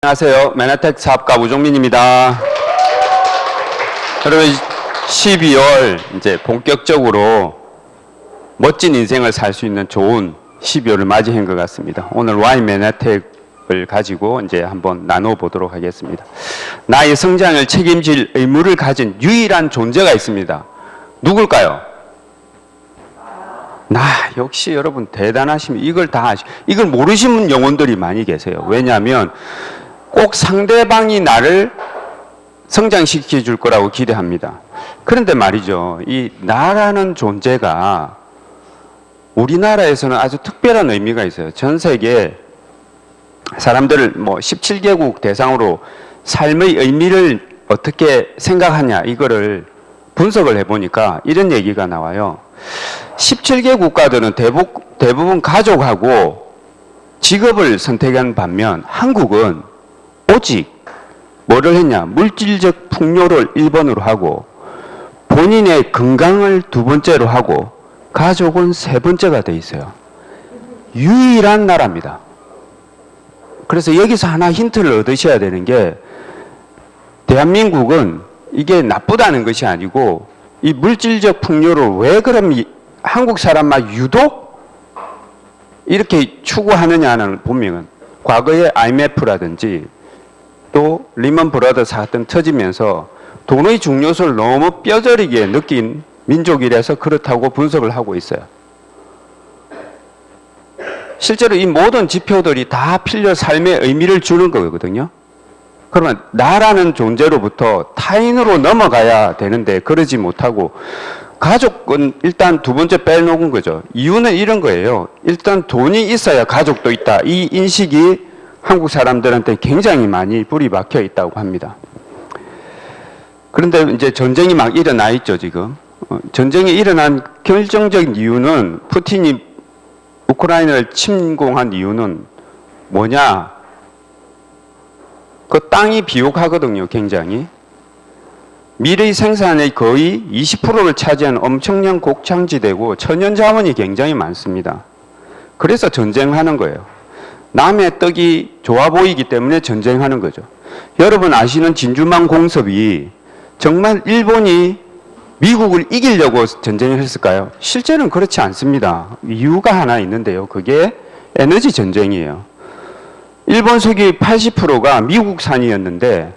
안녕하세요. 메나텍 사업가 우종민입니다. 여러분, 12월 이제 본격적으로 멋진 인생을 살 수 있는 좋은 12월을 맞이한 것 같습니다. 오늘 와인 메나텍을 가지고 이제 한번 나눠보도록 하겠습니다. 나의 성장을 책임질 의무를 가진 유일한 존재가 있습니다. 누굴까요? 역시 여러분 대단하십니다. 이걸 모르시는 영혼들이 많이 계세요. 왜냐하면 꼭 상대방이 나를 성장시켜 줄 거라고 기대합니다. 그런데 말이죠. 이 나라는 존재가 우리나라에서는 아주 특별한 의미가 있어요. 전 세계 사람들을 17개국 대상으로 삶의 의미를 어떻게 생각하냐 이거를 분석을 해보니까 이런 얘기가 나와요. 17개 국가들은 대부분 가족하고 직업을 선택한 반면 한국은 오직 뭐를 했냐? 물질적 풍요를 1번으로 하고 본인의 건강을 2번째로 하고 가족은 3번째가 돼 있어요. 유일한 나라입니다. 그래서 여기서 하나 힌트를 얻으셔야 되는 게 대한민국은 이게 나쁘다는 것이 아니고 이 물질적 풍요를 왜 그럼 한국 사람만 유독 이렇게 추구하느냐는 보면 과거에 IMF라든지 또 리먼 브라더 사건 터지면서 돈의 중요성을 너무 뼈저리게 느낀 민족이라서 그렇다고 분석을 하고 있어요. 실제로 이 모든 지표들이 다 필려 삶의 의미를 주는 거거든요. 그러면 나라는 존재로부터 타인으로 넘어가야 되는데 그러지 못하고 가족은 일단 2번째 빼놓은 거죠. 이유는 이런 거예요. 일단 돈이 있어야 가족도 있다. 이 인식이 한국 사람들한테 굉장히 많이 불이 박혀 있다고 합니다. 그런데 이제 전쟁이 막 일어나 있죠, 지금. 전쟁이 일어난 결정적인 이유는 푸틴이 우크라이나를 침공한 이유는 뭐냐? 그 땅이 비옥하거든요, 굉장히. 밀의 생산의 거의 20%를 차지하는 엄청난 곡창지대고 천연자원이 굉장히 많습니다. 그래서 전쟁하는 거예요. 남의 떡이 좋아 보이기 때문에 전쟁하는 거죠. 여러분 아시는 진주만 공습이 정말 일본이 미국을 이기려고 전쟁을 했을까요? 실제는 그렇지 않습니다. 이유가 하나 있는데요. 그게 에너지 전쟁이에요. 일본 석유 80%가 미국산이었는데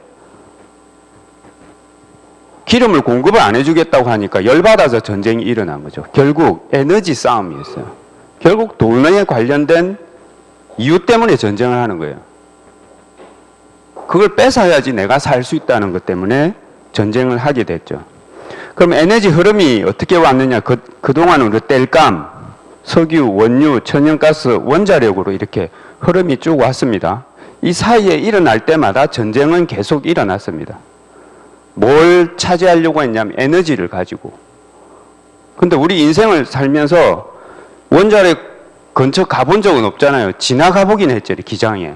기름을 공급을 안 해주겠다고 하니까 열받아서 전쟁이 일어난 거죠. 결국 에너지 싸움이었어요. 결국 돈에 관련된 이유 때문에 전쟁을 하는 거예요. 그걸 뺏어야지 내가 살 수 있다는 것 때문에 전쟁을 하게 됐죠. 그럼 에너지 흐름이 어떻게 왔느냐? 그동안 우리 땔감, 석유, 원유, 천연가스, 원자력으로 이렇게 흐름이 쭉 왔습니다. 이 사이에 일어날 때마다 전쟁은 계속 일어났습니다. 뭘 차지하려고 했냐면 에너지를 가지고. 근데 우리 인생을 살면서 원자력 근처 가본 적은 없잖아요. 지나가 보긴 했죠, 기장에.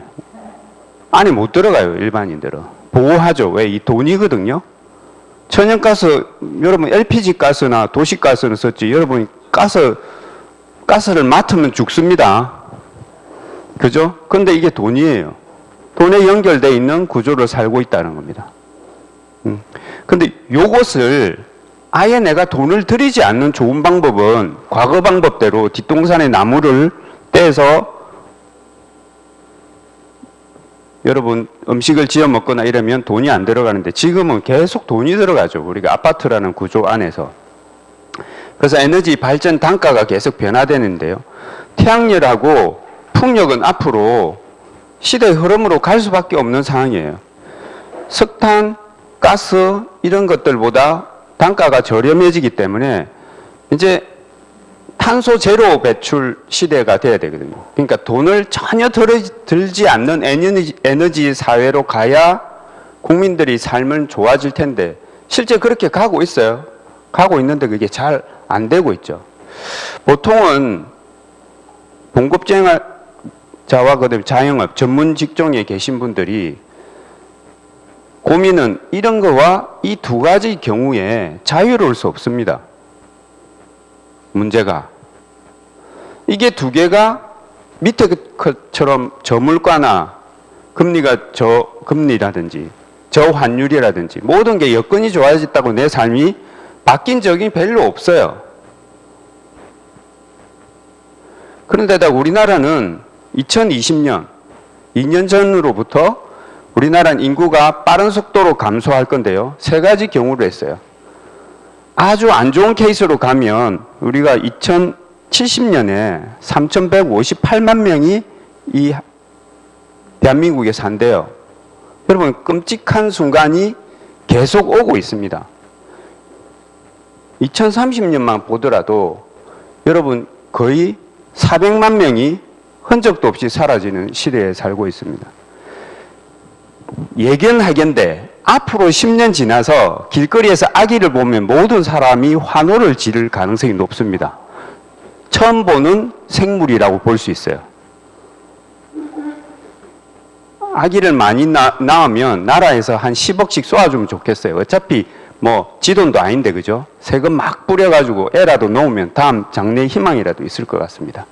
안에 못 들어가요, 일반인들은. 보호하죠. 왜? 이 돈이거든요. 천연가스, 여러분 LPG 가스나 도시가스는 썼지. 여러분 가스를 맡으면 죽습니다. 그죠? 근데 이게 돈이에요. 돈에 연결되어 있는 구조를 살고 있다는 겁니다. 근데 요것을 아예 내가 돈을 들이지 않는 좋은 방법은 과거 방법대로 뒷동산에 나무를 떼서 여러분 음식을 지어 먹거나 이러면 돈이 안 들어가는데 지금은 계속 돈이 들어가죠. 우리가 아파트라는 구조 안에서. 그래서 에너지 발전 단가가 계속 변화되는데요. 태양열하고 풍력은 앞으로 시대의 흐름으로 갈 수밖에 없는 상황이에요. 석탄, 가스 이런 것들보다 단가가 저렴해지기 때문에 이제 탄소 제로 배출 시대가 돼야 되거든요. 그러니까 돈을 전혀 들지 않는 에너지 사회로 가야 국민들이 삶은 좋아질 텐데 실제 그렇게 가고 있어요. 가고 있는데 그게 잘 안 되고 있죠. 보통은 봉급자와 그다음에 자영업 전문 직종에 계신 분들이 고민은 이런 거와 이 2가지 경우에 자유로울 수 없습니다. 문제가 이게 2개가 밑에 것처럼 저물가나 금리가 저금리라든지 저환율이라든지 모든 게 여건이 좋아졌다고 내 삶이 바뀐 적이 별로 없어요. 그런데다 우리나라는 2020년, 2년 전으로부터 우리나라는 인구가 빠른 속도로 감소할 건데요. 세 가지 경우를 했어요. 아주 안 좋은 케이스로 가면 우리가 2070년에 3,158만 명이 이 대한민국에 산대요. 여러분, 끔찍한 순간이 계속 오고 있습니다. 2030년만 보더라도 여러분 거의 400만 명이 흔적도 없이 사라지는 시대에 살고 있습니다. 예견하건대 앞으로 10년 지나서 길거리에서 아기를 보면 모든 사람이 환호를 지를 가능성이 높습니다. 처음 보는 생물이라고 볼 수 있어요. 아기를 많이 낳으면 나라에서 한 10억씩 쏘아주면 좋겠어요. 어차피 뭐 지돈도 아닌데 그죠? 세금 막 뿌려가지고 애라도 놓으면 다음 장래 희망이라도 있을 것 같습니다.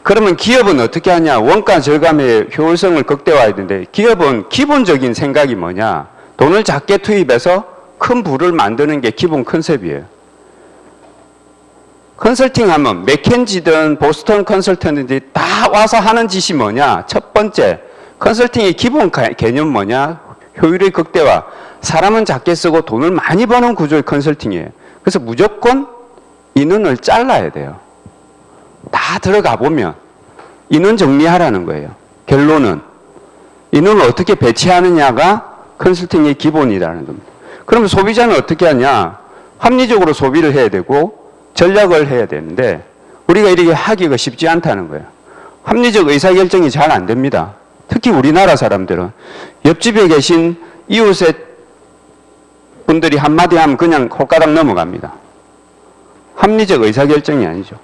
그러면 기업은 어떻게 하냐? 원가 절감의 효율성을 극대화해야 되는데 기업은 기본적인 생각이 뭐냐? 돈을 작게 투입해서 큰 부를 만드는 게 기본 컨셉이에요. 컨설팅 하면 맥켄지든 보스턴 컨설턴트들이 다 와서 하는 짓이 뭐냐? 첫 번째, 컨설팅의 기본 개념 뭐냐? 효율의 극대화. 사람은 작게 쓰고 돈을 많이 버는 구조의 컨설팅이에요. 그래서 무조건 인원을 잘라야 돼요. 다 들어가 보면 인원 정리하라는 거예요. 결론은 인원을 어떻게 배치하느냐가 컨설팅의 기본이라는 겁니다. 그러면 소비자는 어떻게 하냐? 합리적으로 소비를 해야 되고 전략을 해야 되는데 우리가 이렇게 하기가 쉽지 않다는 거예요. 합리적 의사결정이 잘 안 됩니다. 특히 우리나라 사람들은 옆집에 계신 이웃의 분들이 한마디 하면 그냥 홀가닥 넘어갑니다. 합리적 의사결정이 아니죠.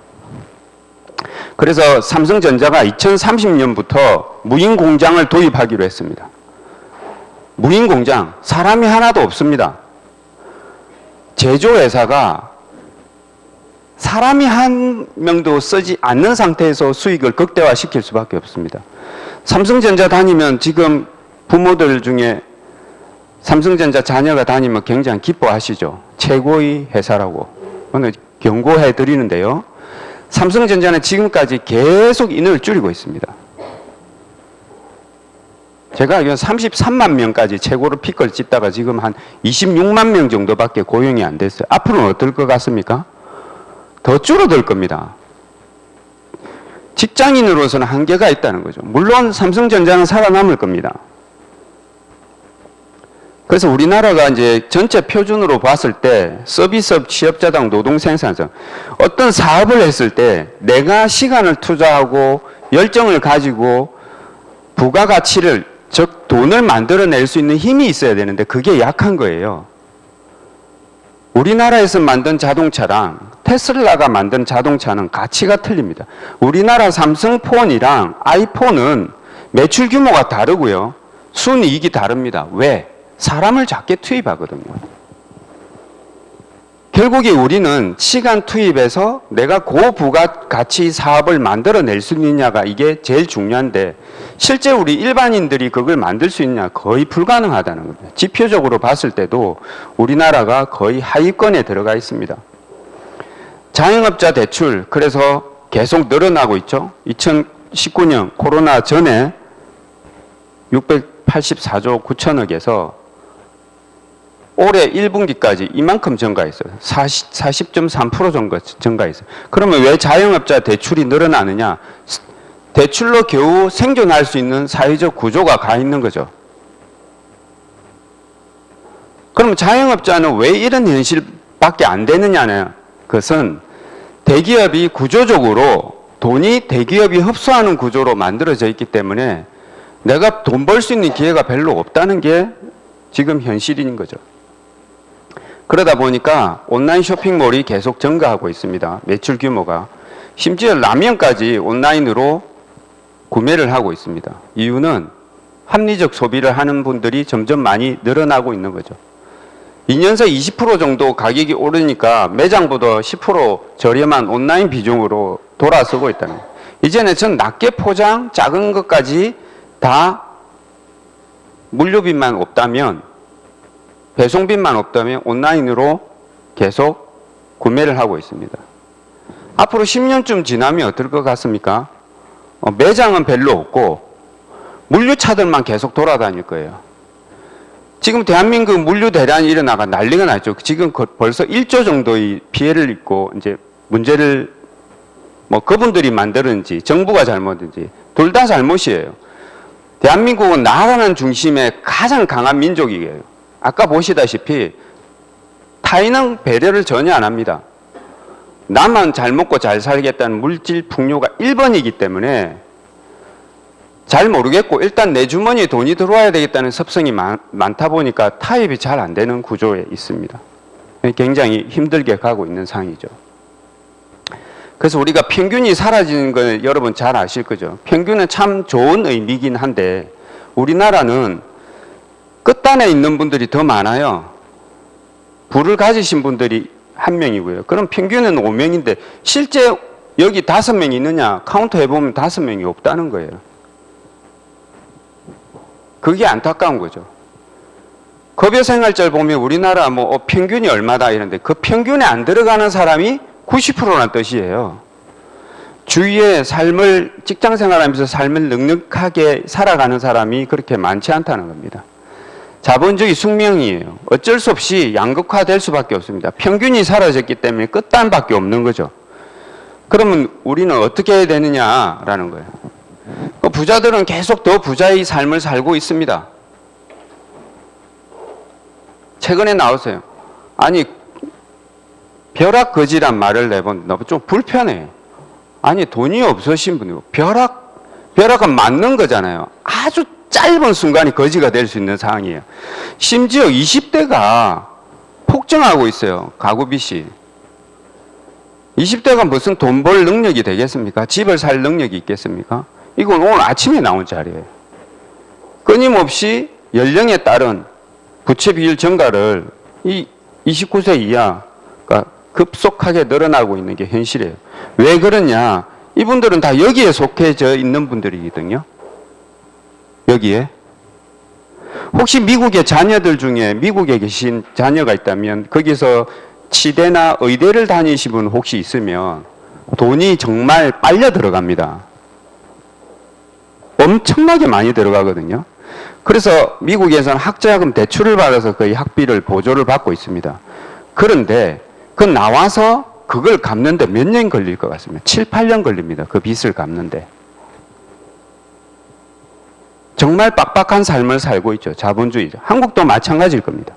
그래서 삼성전자가 2030년부터 무인 공장을 도입하기로 했습니다. 무인 공장, 사람이 하나도 없습니다. 제조회사가 사람이 한 명도 쓰지 않는 상태에서 수익을 극대화시킬 수밖에 없습니다. 삼성전자 다니면 지금 부모들 중에 삼성전자 자녀가 다니면 굉장히 기뻐하시죠. 최고의 회사라고. 오늘 경고해 드리는데요. 삼성전자는 지금까지 계속 인원을 줄이고 있습니다. 제가 알기로는 33만 명까지 최고로 피크를 찍다가 지금 한 26만 명 정도밖에 고용이 안 됐어요. 앞으로는 어떨 것 같습니까? 더 줄어들 겁니다. 직장인으로서는 한계가 있다는 거죠. 물론 삼성전자는 살아남을 겁니다. 그래서 우리나라가 이제 전체 표준으로 봤을 때 서비스업 취업자당 노동 생산성 어떤 사업을 했을 때 내가 시간을 투자하고 열정을 가지고 부가가치를 즉 돈을 만들어낼 수 있는 힘이 있어야 되는데 그게 약한 거예요. 우리나라에서 만든 자동차랑 테슬라가 만든 자동차는 가치가 틀립니다. 우리나라 삼성폰이랑 아이폰은 매출 규모가 다르고요. 순이익이 다릅니다. 왜? 사람을 작게 투입하거든요. 결국에 우리는 시간 투입해서 내가 고부가가치 사업을 만들어낼 수 있느냐가 이게 제일 중요한데 실제 우리 일반인들이 그걸 만들 수 있느냐 거의 불가능하다는 겁니다. 지표적으로 봤을 때도 우리나라가 거의 하위권에 들어가 있습니다. 자영업자 대출 그래서 계속 늘어나고 있죠. 2019년 코로나 전에 684조 9천억에서 올해 1분기까지 이만큼 증가했어요. 40.3% 증가했어요. 그러면 왜 자영업자 대출이 늘어나느냐? 대출로 겨우 생존할 수 있는 사회적 구조가 가 있는 거죠. 그럼 자영업자는 왜 이런 현실밖에 안 되느냐는 것은 대기업이 구조적으로 돈이 대기업이 흡수하는 구조로 만들어져 있기 때문에 내가 돈 벌 수 있는 기회가 별로 없다는 게 지금 현실인 거죠. 그러다 보니까 온라인 쇼핑몰이 계속 증가하고 있습니다. 매출 규모가. 심지어 라면까지 온라인으로 구매를 하고 있습니다. 이유는 합리적 소비를 하는 분들이 점점 많이 늘어나고 있는 거죠. 2년 새 20% 정도 가격이 오르니까 매장보다 10% 저렴한 온라인 비중으로 돌아서고 있다는 거예요. 이제는 전 낮게 포장, 작은 것까지 다 물류비만 없다면, 배송비만 없다면 온라인으로 계속 구매를 하고 있습니다. 앞으로 10년쯤 지나면 어떨 것 같습니까? 매장은 별로 없고 물류차들만 계속 돌아다닐 거예요. 지금 대한민국 물류 대란이 일어나가 난리가 났죠. 지금 벌써 1조 정도의 피해를 입고 이제 문제를 뭐 그분들이 만들었는지 정부가 잘못인지 둘 다 잘못이에요. 대한민국은 나라는 중심에 가장 강한 민족이에요. 아까 보시다시피 타인은 배려를 전혀 안 합니다. 나만 잘 먹고 잘 살겠다는 물질 풍요가 1번이기 때문에 잘 모르겠고 일단 내 주머니에 돈이 들어와야 되겠다는 습성이 많다 보니까 타협이 잘 안 되는 구조에 있습니다. 굉장히 힘들게 가고 있는 상황이죠. 그래서 우리가 평균이 사라지는 걸 여러분 잘 아실 거죠. 평균은 참 좋은 의미긴 한데 우리나라는 끝단에 있는 분들이 더 많아요. 부를 가지신 분들이 1명이고요. 그럼 평균은 5명인데 실제 여기 5명이 있느냐 카운트 해보면 5명이 없다는 거예요. 그게 안타까운 거죠. 급여생활절 보면 우리나라 뭐 평균이 얼마다 이런데 그 평균에 안 들어가는 사람이 90%라는 뜻이에요. 주위에 삶을 직장생활하면서 삶을 넉넉하게 살아가는 사람이 그렇게 많지 않다는 겁니다. 자본주의 숙명이에요. 어쩔 수 없이 양극화될 수밖에 없습니다. 평균이 사라졌기 때문에 끝단밖에 없는 거죠. 그러면 우리는 어떻게 해야 되느냐라는 거예요. 부자들은 계속 더 부자의 삶을 살고 있습니다. 최근에 나왔어요. 아니 벼락거지란 말을 내본 너무 좀 불편해. 아니 돈이 없으신 분이고 벼락은 맞는 거잖아요. 아주 짧은 순간이 거지가 될 수 있는 상황이에요. 심지어 20대가 폭증하고 있어요. 가구 빚이. 20대가 무슨 돈 벌 능력이 되겠습니까? 집을 살 능력이 있겠습니까? 이건 오늘 아침에 나온 자리예요. 끊임없이 연령에 따른 부채 비율 증가를 이 29세 이하가 급속하게 늘어나고 있는 게 현실이에요. 왜 그러냐? 이분들은 다 여기에 속해져 있는 분들이거든요. 여기에. 혹시 미국의 자녀들 중에 미국에 계신 자녀가 있다면 거기서 치대나 의대를 다니신 분 혹시 있으면 돈이 정말 빨려 들어갑니다. 엄청나게 많이 들어가거든요. 그래서 미국에서는 학자금 대출을 받아서 거의 학비를 보조를 받고 있습니다. 그런데 그 나와서 그걸 갚는데 몇 년 걸릴 것 같습니다. 7, 8년 걸립니다. 그 빚을 갚는데. 정말 빡빡한 삶을 살고 있죠. 자본주의죠. 한국도 마찬가지일 겁니다.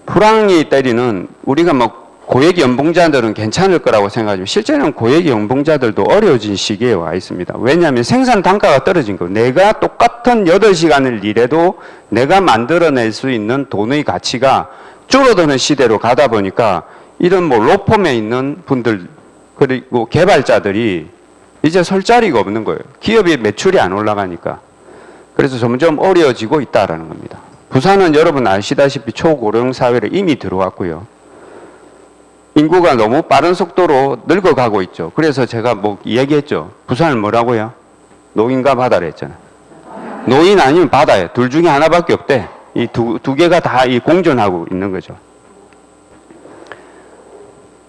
불황이 때리는 우리가 뭐 고액 연봉자들은 괜찮을 거라고 생각하지만 실제는 고액 연봉자들도 어려워진 시기에 와 있습니다. 왜냐하면 생산 단가가 떨어진 거예요. 내가 똑같은 8시간을 일해도 내가 만들어낼 수 있는 돈의 가치가 줄어드는 시대로 가다 보니까 이런 뭐 로펌에 있는 분들 그리고 개발자들이 이제 설 자리가 없는 거예요. 기업이 매출이 안 올라가니까. 그래서 점점 어려워지고 있다라는 겁니다. 부산은 여러분 아시다시피 초고령 사회로 이미 들어왔고요. 인구가 너무 빠른 속도로 늙어가고 있죠. 그래서 제가 뭐 얘기했죠. 부산은 뭐라고요? 노인과 바다를 했잖아요. 노인 아니면 바다예요. 둘 중에 하나밖에 없대. 이 두 개가 다 이 공존하고 있는 거죠.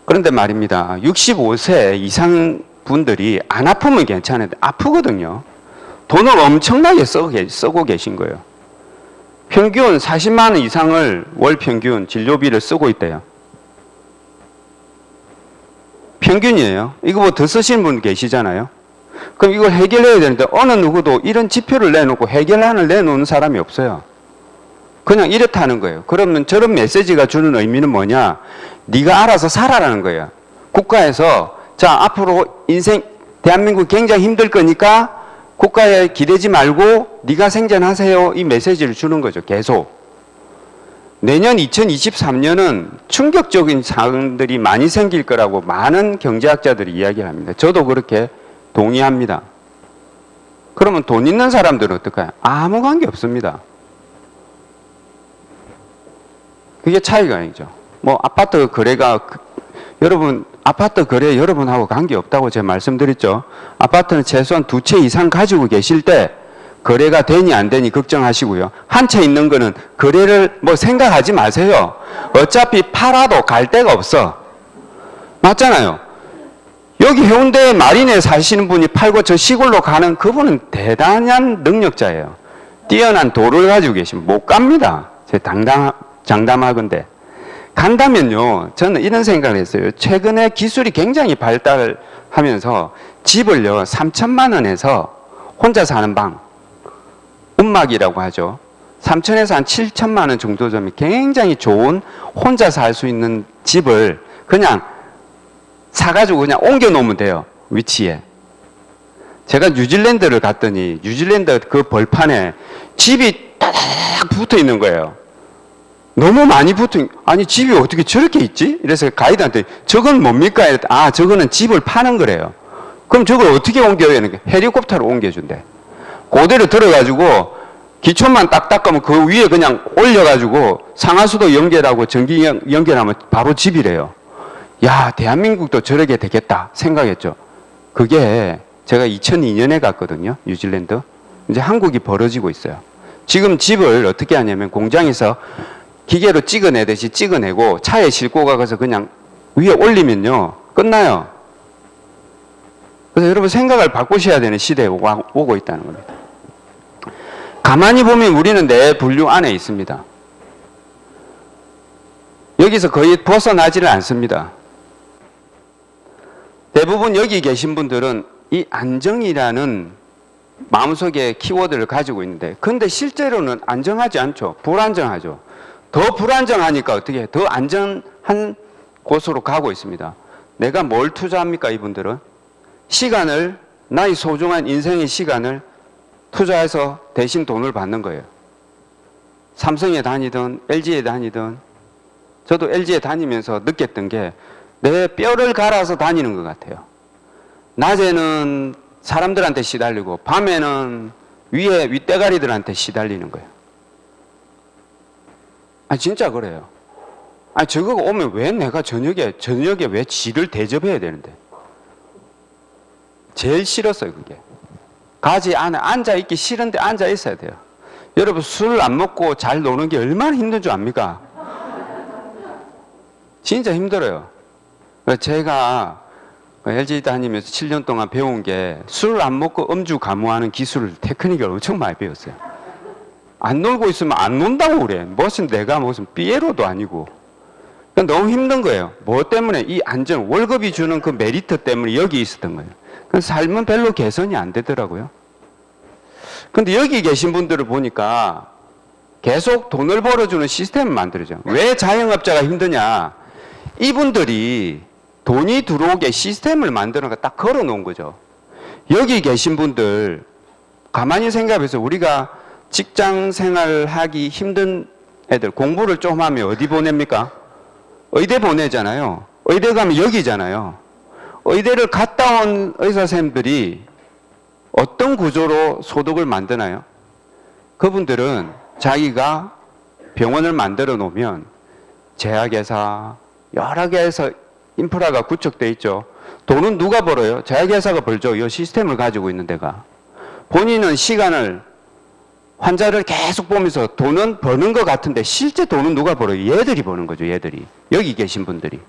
그런데 말입니다. 65세 이상 분들이 안 아프면 괜찮은데 아프거든요. 돈을 엄청나게 쓰고 계신 거예요. 평균 40만 원 이상을 월 평균 진료비를 쓰고 있대요. 평균이에요. 이거 뭐 더 쓰시는 분 계시잖아요. 그럼 이걸 해결해야 되는데 어느 누구도 이런 지표를 내놓고 해결안을 내놓는 사람이 없어요. 그냥 이렇다는 거예요. 그러면 저런 메시지가 주는 의미는 뭐냐? 네가 알아서 살아라는 거예요. 국가에서 자 앞으로 인생 대한민국 굉장히 힘들 거니까 국가에 기대지 말고 네가 생존하세요. 이 메시지를 주는 거죠. 계속. 내년 2023년은 충격적인 사항들이 많이 생길 거라고 많은 경제학자들이 이야기합니다. 저도 그렇게 동의합니다. 그러면 돈 있는 사람들은 어떨까요? 아무 관계 없습니다. 그게 차이가 아니죠. 뭐 아파트 거래가 여러분 아파트 거래 여러분하고 관계 없다고 제가 말씀드렸죠. 아파트는 최소한 2채 이상 가지고 계실 때 거래가 되니 안 되니 걱정하시고요. 한 채 있는 거는 거래를 뭐 생각하지 마세요. 어차피 팔아도 갈 데가 없어. 맞잖아요. 여기 해운대 마린에 사시는 분이 팔고 저 시골로 가는 그분은 대단한 능력자예요. 뛰어난 도를 가지고 계시면 못 갑니다. 제 장담하건대. 간다면요, 저는 이런 생각을 했어요. 최근에 기술이 굉장히 발달하면서 집을요, 3천만 원에서 혼자 사는 방, 움막이라고 하죠. 3천에서 한 7천만 원 정도 되면 굉장히 좋은 혼자 살 수 있는 집을 그냥 사가지고 그냥 옮겨 놓으면 돼요. 위치에. 제가 뉴질랜드를 갔더니 뉴질랜드 그 벌판에 집이 딱 붙어 있는 거예요. 너무 많이 아니 집이 어떻게 저렇게 있지? 이래서 가이드한테 저건 뭡니까? 이랬더니 아 저거는 집을 파는 거래요. 그럼 저걸 어떻게 옮겨야 되는 거예요? 헬리콥터로 옮겨준대. 그대로 들어가지고 기초만 딱 닦으면 그 위에 그냥 올려가지고 상하수도 연결하고 전기 연결하면 바로 집이래요. 야, 대한민국도 저렇게 되겠다 생각했죠. 그게 제가 2002년에 갔거든요. 뉴질랜드. 이제 한국이 벌어지고 있어요. 지금 집을 어떻게 하냐면 공장에서 기계로 찍어내듯이 찍어내고 차에 싣고 가서 그냥 위에 올리면요. 끝나요. 그래서 여러분 생각을 바꾸셔야 되는 시대에 오고 있다는 겁니다. 가만히 보면 우리는 내 분류 안에 있습니다. 여기서 거의 벗어나지를 않습니다. 대부분 여기 계신 분들은 이 안정이라는 마음속에 키워드를 가지고 있는데 근데 실제로는 안정하지 않죠. 불안정하죠. 더 불안정하니까 어떻게 해? 더 안전한 곳으로 가고 있습니다. 내가 뭘 투자합니까 이분들은? 시간을 나의 소중한 인생의 시간을 투자해서 대신 돈을 받는 거예요. 삼성에 다니든 LG에 다니든 저도 LG에 다니면서 느꼈던 게 내 뼈를 갈아서 다니는 것 같아요. 낮에는 사람들한테 시달리고 밤에는 위에 윗대가리들한테 시달리는 거예요. 아니 진짜 그래요. 아니 저거가 오면 왜 내가 저녁에 왜 지를 대접해야 되는데. 제일 싫었어요 그게. 가지 안에 앉아있기 싫은데 앉아있어야 돼요. 여러분 술 안 먹고 잘 노는 게 얼마나 힘든 줄 압니까? 진짜 힘들어요. 제가 LG 다니면서 7년 동안 배운 게 술 안 먹고 음주 가무하는 기술을 테크닉을 엄청 많이 배웠어요. 안 놀고 있으면 안 논다고 그래. 무슨 내가 무슨 삐에로도 아니고. 그러니까 너무 힘든 거예요. 뭐 때문에 이 안정, 월급이 주는 그 메리트 때문에 여기 있었던 거예요. 그 삶은 별로 개선이 안 되더라고요. 근데 여기 계신 분들을 보니까 계속 돈을 벌어주는 시스템을 만들어줘. 왜 자영업자가 힘드냐? 이분들이 돈이 들어오게 시스템을 만드는 거 딱 걸어 놓은 거죠. 여기 계신 분들 가만히 생각해서 우리가 직장 생활을 하기 힘든 애들 공부를 좀 하면 어디 보냅니까? 의대 보내잖아요. 의대 가면 여기잖아요. 의대를 갔다 온 의사 선생님들이 어떤 구조로 소득을 만드나요? 그분들은 자기가 병원을 만들어 놓으면 제약회사 여러 개에서 인프라가 구축돼 있죠. 돈은 누가 벌어요? 제약회사가 벌죠. 이 시스템을 가지고 있는 데가. 본인은 시간을 환자를 계속 보면서 돈은 버는 것 같은데 실제 돈은 누가 벌어요? 얘들이 버는 거죠. 얘들이. 여기 계신 분들이.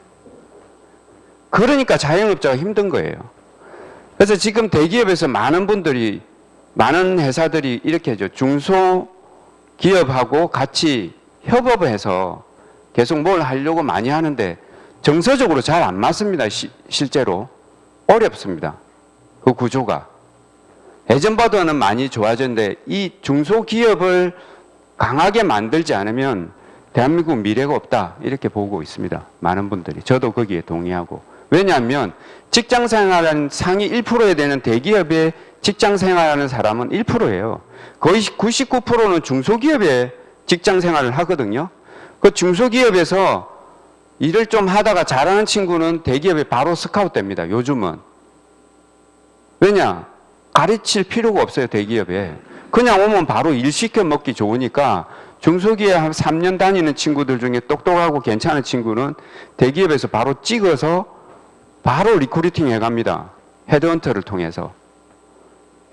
그러니까 자영업자가 힘든 거예요. 그래서 지금 대기업에서 많은 분들이 많은 회사들이 이렇게 하죠. 중소기업하고 같이 협업을 해서 계속 뭘 하려고 많이 하는데 정서적으로 잘 안 맞습니다. 실제로. 어렵습니다. 그 구조가. 예전보다는 많이 좋아졌는데 이 중소기업을 강하게 만들지 않으면 대한민국 미래가 없다. 이렇게 보고 있습니다. 많은 분들이. 저도 거기에 동의하고. 왜냐하면 직장생활하는 상위 1%에 되는 대기업에 직장생활하는 사람은 1%예요. 거의 99%는 중소기업에 직장생활을 하거든요. 그 중소기업에서 일을 좀 하다가 잘하는 친구는 대기업에 바로 스카웃 됩니다. 요즘은. 왜냐? 가르칠 필요가 없어요. 대기업에. 그냥 오면 바로 일 시켜 먹기 좋으니까 중소기업 한 3년 다니는 친구들 중에 똑똑하고 괜찮은 친구는 대기업에서 바로 찍어서 바로 리크루팅 해갑니다. 헤드헌터를 통해서.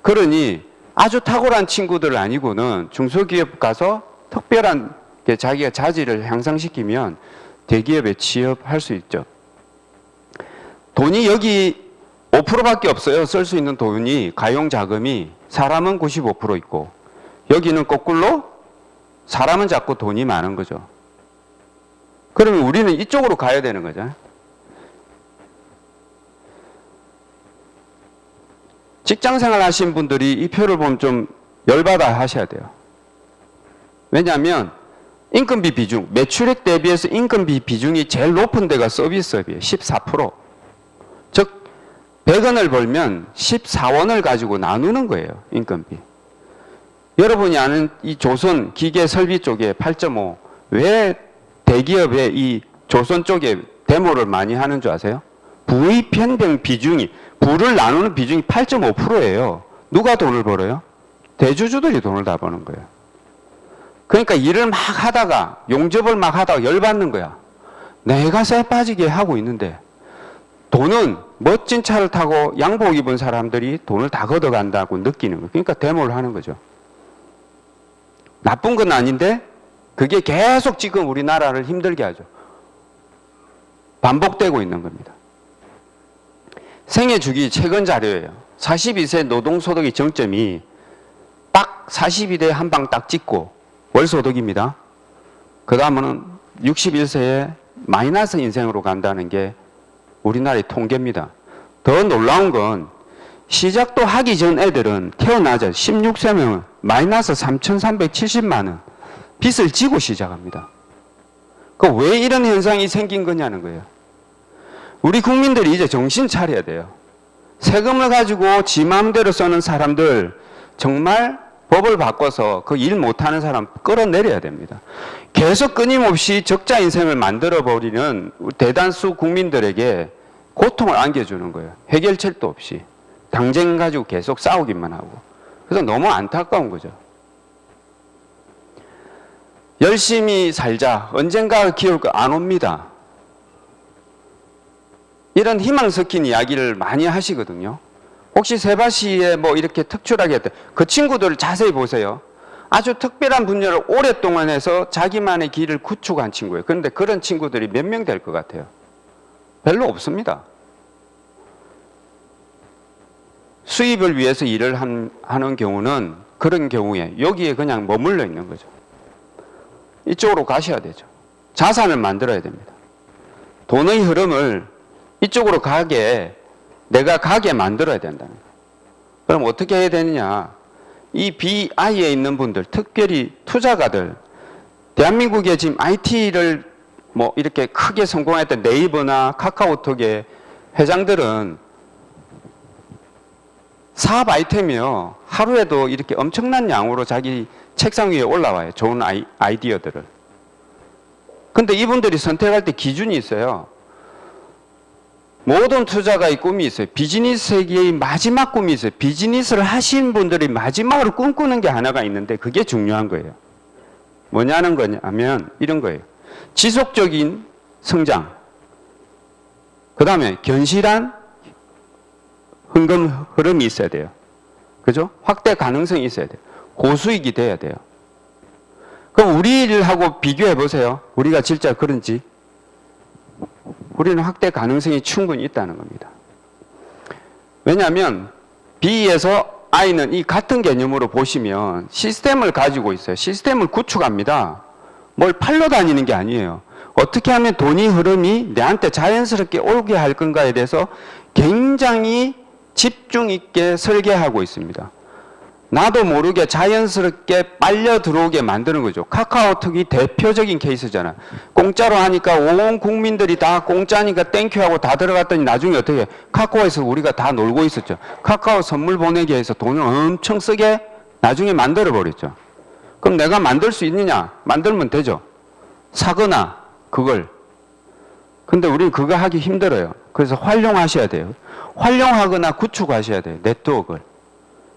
그러니 아주 탁월한 친구들 아니고는 중소기업 가서 특별한 자기가 자질을 향상시키면 대기업에 취업할 수 있죠. 돈이 여기 5%밖에 없어요. 쓸 수 있는 돈이, 가용 자금이. 사람은 95% 있고 여기는 거꾸로 사람은 작고 돈이 많은 거죠. 그러면 우리는 이쪽으로 가야 되는 거죠. 직장생활 하신 분들이 이 표를 보면 좀 열받아 하셔야 돼요. 왜냐하면 인건비 비중, 매출액 대비해서 인건비 비중이 제일 높은 데가 서비스업이에요. 14%. 즉 100원을 벌면 14원을 가지고 나누는 거예요. 인건비. 여러분이 아는 이 조선 기계 설비 쪽에 8.5, 왜 대기업의 이 조선 쪽에 데모를 많이 하는 줄 아세요? 부의 편병 비중이, 부를 나누는 비중이 8.5%예요. 누가 돈을 벌어요? 대주주들이 돈을 다 버는 거예요. 그러니까 일을 막 하다가, 용접을 막 하다가 열받는 거야. 내가 쇠 빠지게 하고 있는데 돈은 멋진 차를 타고 양복 입은 사람들이 돈을 다 걷어간다고 느끼는 거예요. 그러니까 데모를 하는 거죠. 나쁜 건 아닌데 그게 계속 지금 우리나라를 힘들게 하죠. 반복되고 있는 겁니다. 생애주기 최근 자료예요. 42세 노동소득의 정점이 딱 42대 한 방 딱 찍고 월소득입니다. 그 다음은 61세에 마이너스 인생으로 간다는 게 우리나라의 통계입니다. 더 놀라운 건 시작도 하기 전 애들은 태어나자 16세면 마이너스 3,370만 원 빚을 지고 시작합니다. 그 왜 이런 현상이 생긴 거냐는 거예요. 우리 국민들이 이제 정신 차려야 돼요. 세금을 가지고 지 마음대로 쓰는 사람들 정말 법을 바꿔서 그 일 못하는 사람 끌어내려야 됩니다. 계속 끊임없이 적자 인생을 만들어버리는 대다수 국민들에게 고통을 안겨주는 거예요. 해결책도 없이. 당쟁 가지고 계속 싸우기만 하고. 그래서 너무 안타까운 거죠. 열심히 살자. 언젠가 기회가 안 옵니다. 이런 희망 섞인 이야기를 많이 하시거든요. 혹시 세바시에 뭐 이렇게 특출하게 했다. 그 친구들을 자세히 보세요. 아주 특별한 분야를 오랫동안 해서 자기만의 길을 구축한 친구예요. 그런데 그런 친구들이 몇 명 될 것 같아요? 별로 없습니다. 수입을 위해서 일을 하는 경우는 그런 경우에 여기에 그냥 머물러 있는 거죠. 이쪽으로 가셔야 되죠. 자산을 만들어야 됩니다. 돈의 흐름을 이쪽으로 내가 가게 만들어야 된다는 거예요. 그럼 어떻게 해야 되느냐? 이 BI에 있는 분들, 특별히 투자가들, 대한민국에 지금 IT를 뭐 이렇게 크게 성공했던 네이버나 카카오톡의 회장들은 사업 아이템이요. 하루에도 이렇게 엄청난 양으로 자기 책상 위에 올라와요. 좋은 아이디어들을. 근데 이분들이 선택할 때 기준이 있어요. 모든 투자가의 꿈이 있어요. 비즈니스 세계의 마지막 꿈이 있어요. 비즈니스를 하신 분들이 마지막으로 꿈꾸는 게 하나가 있는데 그게 중요한 거예요. 뭐냐는 거냐면 이런 거예요. 지속적인 성장. 그 다음에 견실한 현금 흐름이 있어야 돼요. 그죠? 확대 가능성이 있어야 돼요. 고수익이 돼야 돼요. 그럼 우리 일하고 비교해 보세요. 우리가 진짜 그런지. 우리는 확대 가능성이 충분히 있다는 겁니다. 왜냐하면 B에서 I는 이 같은 개념으로 보시면 시스템을 가지고 있어요. 시스템을 구축합니다. 뭘 팔러 다니는 게 아니에요. 어떻게 하면 돈이 흐름이 내한테 자연스럽게 오게 할 건가에 대해서 굉장히 집중 있게 설계하고 있습니다. 나도 모르게 자연스럽게 빨려 들어오게 만드는 거죠. 카카오톡이 대표적인 케이스잖아. 공짜로 하니까 온 국민들이 다 공짜니까 땡큐 하고 다 들어갔더니 나중에 어떻게 카카오에서 우리가 다 놀고 있었죠. 카카오 선물 보내기 해서 돈을 엄청 쓰게 나중에 만들어 버렸죠. 그럼 내가 만들 수 있느냐? 만들면 되죠. 사거나 그걸. 근데 우리는 그거 하기 힘들어요. 그래서 활용하셔야 돼요. 활용하거나 구축하셔야 돼요. 네트워크를.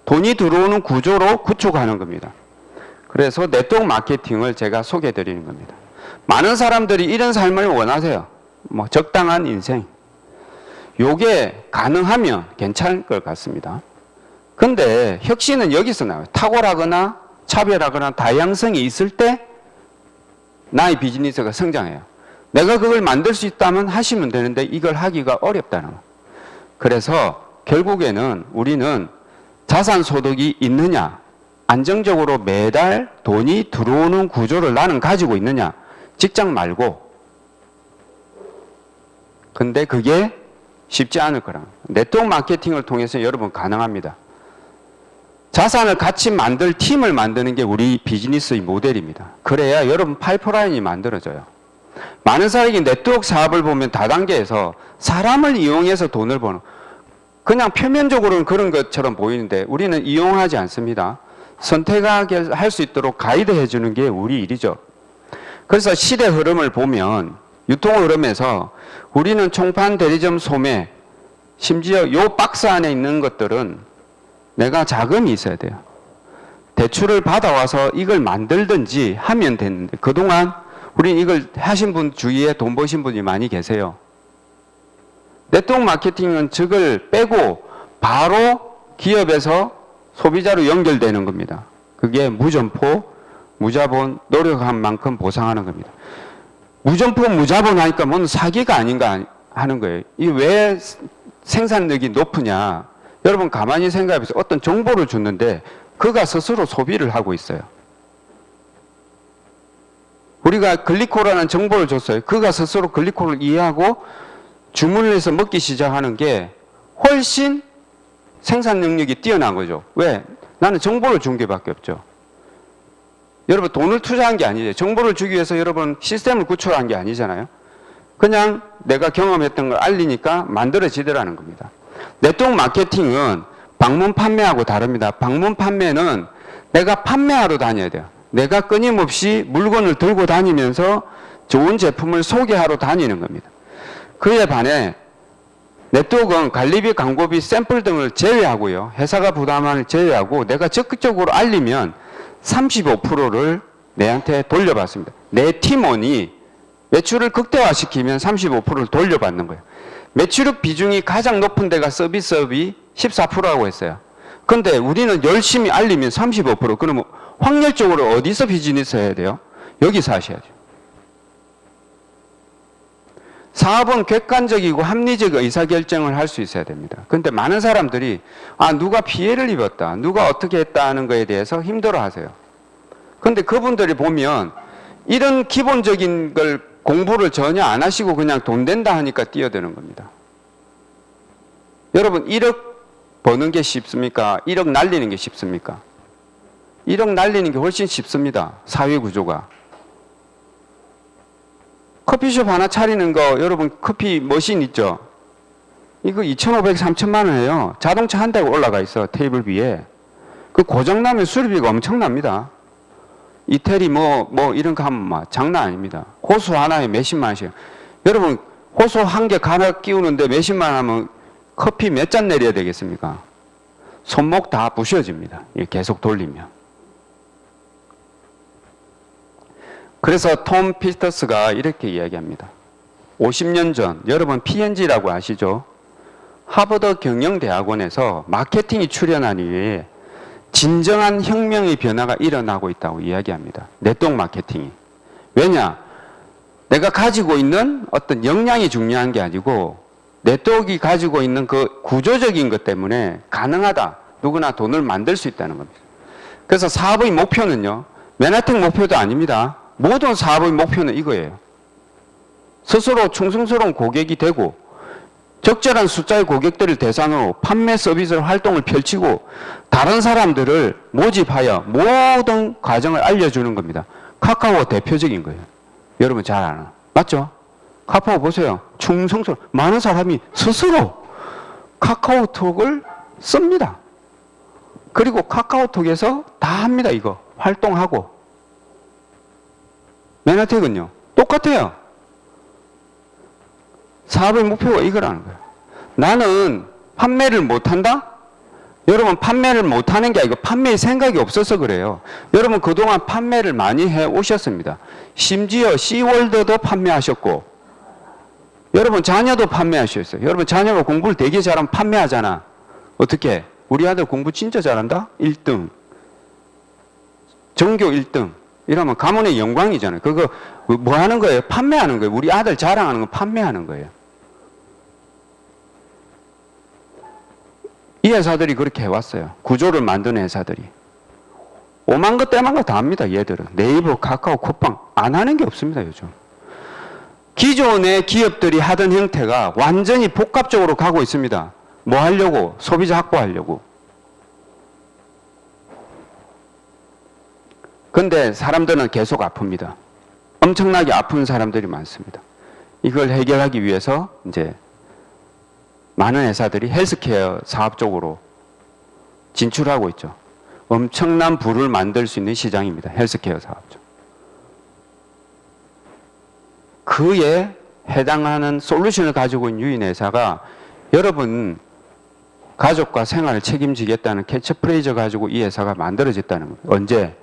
돈이 들어오는 구조로 구축하는 겁니다. 그래서 네트워크 마케팅을 제가 소개해 드리는 겁니다. 많은 사람들이 이런 삶을 원하세요. 뭐 적당한 인생. 요게 가능하면 괜찮을 것 같습니다. 근데 혁신은 여기서 나와요. 탁월하거나 차별하거나 다양성이 있을 때 나의 비즈니스가 성장해요. 내가 그걸 만들 수 있다면 하시면 되는데 이걸 하기가 어렵다는 거예요. 그래서 결국에는 우리는 자산 소득이 있느냐, 안정적으로 매달 돈이 들어오는 구조를 나는 가지고 있느냐, 직장 말고. 근데 그게 쉽지 않을 거라. 네트워크 마케팅을 통해서 여러분 가능합니다. 자산을 같이 만들 팀을 만드는 게 우리 비즈니스의 모델입니다. 그래야 여러분 파이프라인이 만들어져요. 많은 사람이 네트워크 사업을 보면 다단계에서 사람을 이용해서 돈을 버는, 그냥 표면적으로는 그런 것처럼 보이는데 우리는 이용하지 않습니다. 선택하게 할 수 있도록 가이드해 주는 게 우리 일이죠. 그래서 시대 흐름을 보면 유통 흐름에서 우리는 총판, 대리점, 소매, 심지어 요 박스 안에 있는 것들은 내가 자금이 있어야 돼요. 대출을 받아와서 이걸 만들든지 하면 됐는데 그동안 우린 이걸 하신 분 주위에 돈 버신 분이 많이 계세요. 네트워크 마케팅은 즉을 빼고 바로 기업에서 소비자로 연결되는 겁니다. 그게 무점포, 무자본, 노력한 만큼 보상하는 겁니다. 무점포, 무자본 하니까 뭔 사기가 아닌가 하는 거예요. 이 왜 생산력이 높으냐? 여러분 가만히 생각해보세요. 어떤 정보를 줬는데 그가 스스로 소비를 하고 있어요. 우리가 글리코라는 정보를 줬어요. 그가 스스로 글리코를 이해하고 주문을 해서 먹기 시작하는 게 훨씬 생산 능력이 뛰어난 거죠. 왜? 나는 정보를 준 게밖에 없죠. 여러분 돈을 투자한 게 아니에요. 정보를 주기 위해서 여러분 시스템을 구축한 게 아니잖아요. 그냥 내가 경험했던 걸 알리니까 만들어지더라는 겁니다. 네트워크 마케팅은 방문 판매하고 다릅니다. 방문 판매는 내가 판매하러 다녀야 돼요. 내가 끊임없이 물건을 들고 다니면서 좋은 제품을 소개하러 다니는 겁니다. 그에 반해 네트워크는 관리비, 광고비, 샘플 등을 제외하고요. 회사가 부담을 제외하고 내가 적극적으로 알리면 35%를 내한테 돌려받습니다. 내 팀원이 매출을 극대화시키면 35%를 돌려받는 거예요. 매출액 비중이 가장 높은 데가 서비스업이 14%라고 했어요. 그런데 우리는 열심히 알리면 35%. 그러면 확률적으로 어디서 비즈니스 해야 돼요? 여기서 하셔야죠. 사업은 객관적이고 합리적 의사결정을 할 수 있어야 됩니다. 그런데 많은 사람들이 누가 피해를 입었다, 누가 어떻게 했다는 거에 대해서 힘들어 하세요. 그런데 그분들이 보면 이런 기본적인 걸 공부를 전혀 안 하시고 그냥 돈 된다 하니까 뛰어드는 겁니다. 여러분 1억 버는 게 쉽습니까? 1억 날리는 게 쉽습니까? 1억 날리는 게 훨씬 쉽습니다. 사회 구조가. 커피숍 하나 차리는 거 여러분 커피 머신 있죠? 이거 2,500, 3천만 원이에요. 자동차 한 대가 올라가 있어 테이블 위에. 그 고장나면 수리비가 엄청납니다. 이태리 뭐 이런 거 하면 막 장난 아닙니다. 호수 하나에 몇십만 원씩. 여러분 호수 한 개 갈아 끼우는데 몇십만 원 하면 커피 몇 잔 내려야 되겠습니까? 손목 다 부셔집니다. 계속 돌리면. 그래서 톰 피터스가 이렇게 이야기합니다. 50년 전, 여러분 P&G라고 아시죠? 하버드 경영대학원에서 마케팅이 출현한 이후에 진정한 혁명의 변화가 일어나고 있다고 이야기합니다. 네트워크 마케팅이. 왜냐? 내가 가지고 있는 어떤 역량이 중요한 게 아니고 네트워크가 가지고 있는 그 구조적인 것 때문에 가능하다. 누구나 돈을 만들 수 있다는 겁니다. 그래서 사업의 목표는요. 맨하탄 목표도 아닙니다. 모든 사업의 목표는 이거예요. 스스로 충성스러운 고객이 되고 적절한 숫자의 고객들을 대상으로 판매 서비스를 활동을 펼치고 다른 사람들을 모집하여 모든 과정을 알려주는 겁니다. 카카오 대표적인 거예요. 여러분 잘 아는. 맞죠? 카카오 보세요. 충성스러운 많은 사람이 스스로 카카오톡을 씁니다. 그리고 카카오톡에서 다 합니다. 이거 활동하고. 맨하탄은요 똑같아요. 사업의 목표가 이거라는 거예요. 나는 판매를 못한다? 여러분 판매를 못하는 게 아니고 판매의 생각이 없어서 그래요. 여러분 그동안 판매를 많이 해오셨습니다. 심지어 씨월드도 판매하셨고 여러분 자녀도 판매하셨어요. 여러분 자녀가 공부를 되게 잘하면 판매하잖아. 어떻게? 우리 아들 공부 진짜 잘한다? 1등. 전교 1등. 이러면 가문의 영광이잖아요. 그거 뭐 하는 거예요? 판매하는 거예요. 우리 아들 자랑하는 건 판매하는 거예요. 이 회사들이 그렇게 해왔어요. 구조를 만드는 회사들이. 오만 거 때만 거 다 합니다. 얘들은. 네이버, 카카오, 쿠팡 안 하는 게 없습니다. 요즘. 기존의 기업들이 하던 형태가 완전히 복합적으로 가고 있습니다. 뭐 하려고? 소비자 확보하려고. 근데 사람들은 계속 아픕니다. 엄청나게 아픈 사람들이 많습니다. 이걸 해결하기 위해서 이제 많은 회사들이 헬스케어 사업 쪽으로 진출하고 있죠. 엄청난 부를 만들 수 있는 시장입니다. 헬스케어 사업 쪽. 그에 해당하는 솔루션을 가지고 있는 유인 회사가 여러분 가족과 생활을 책임지겠다는 캐치프레이즈 가지고 이 회사가 만들어졌다는 거예요. 언제?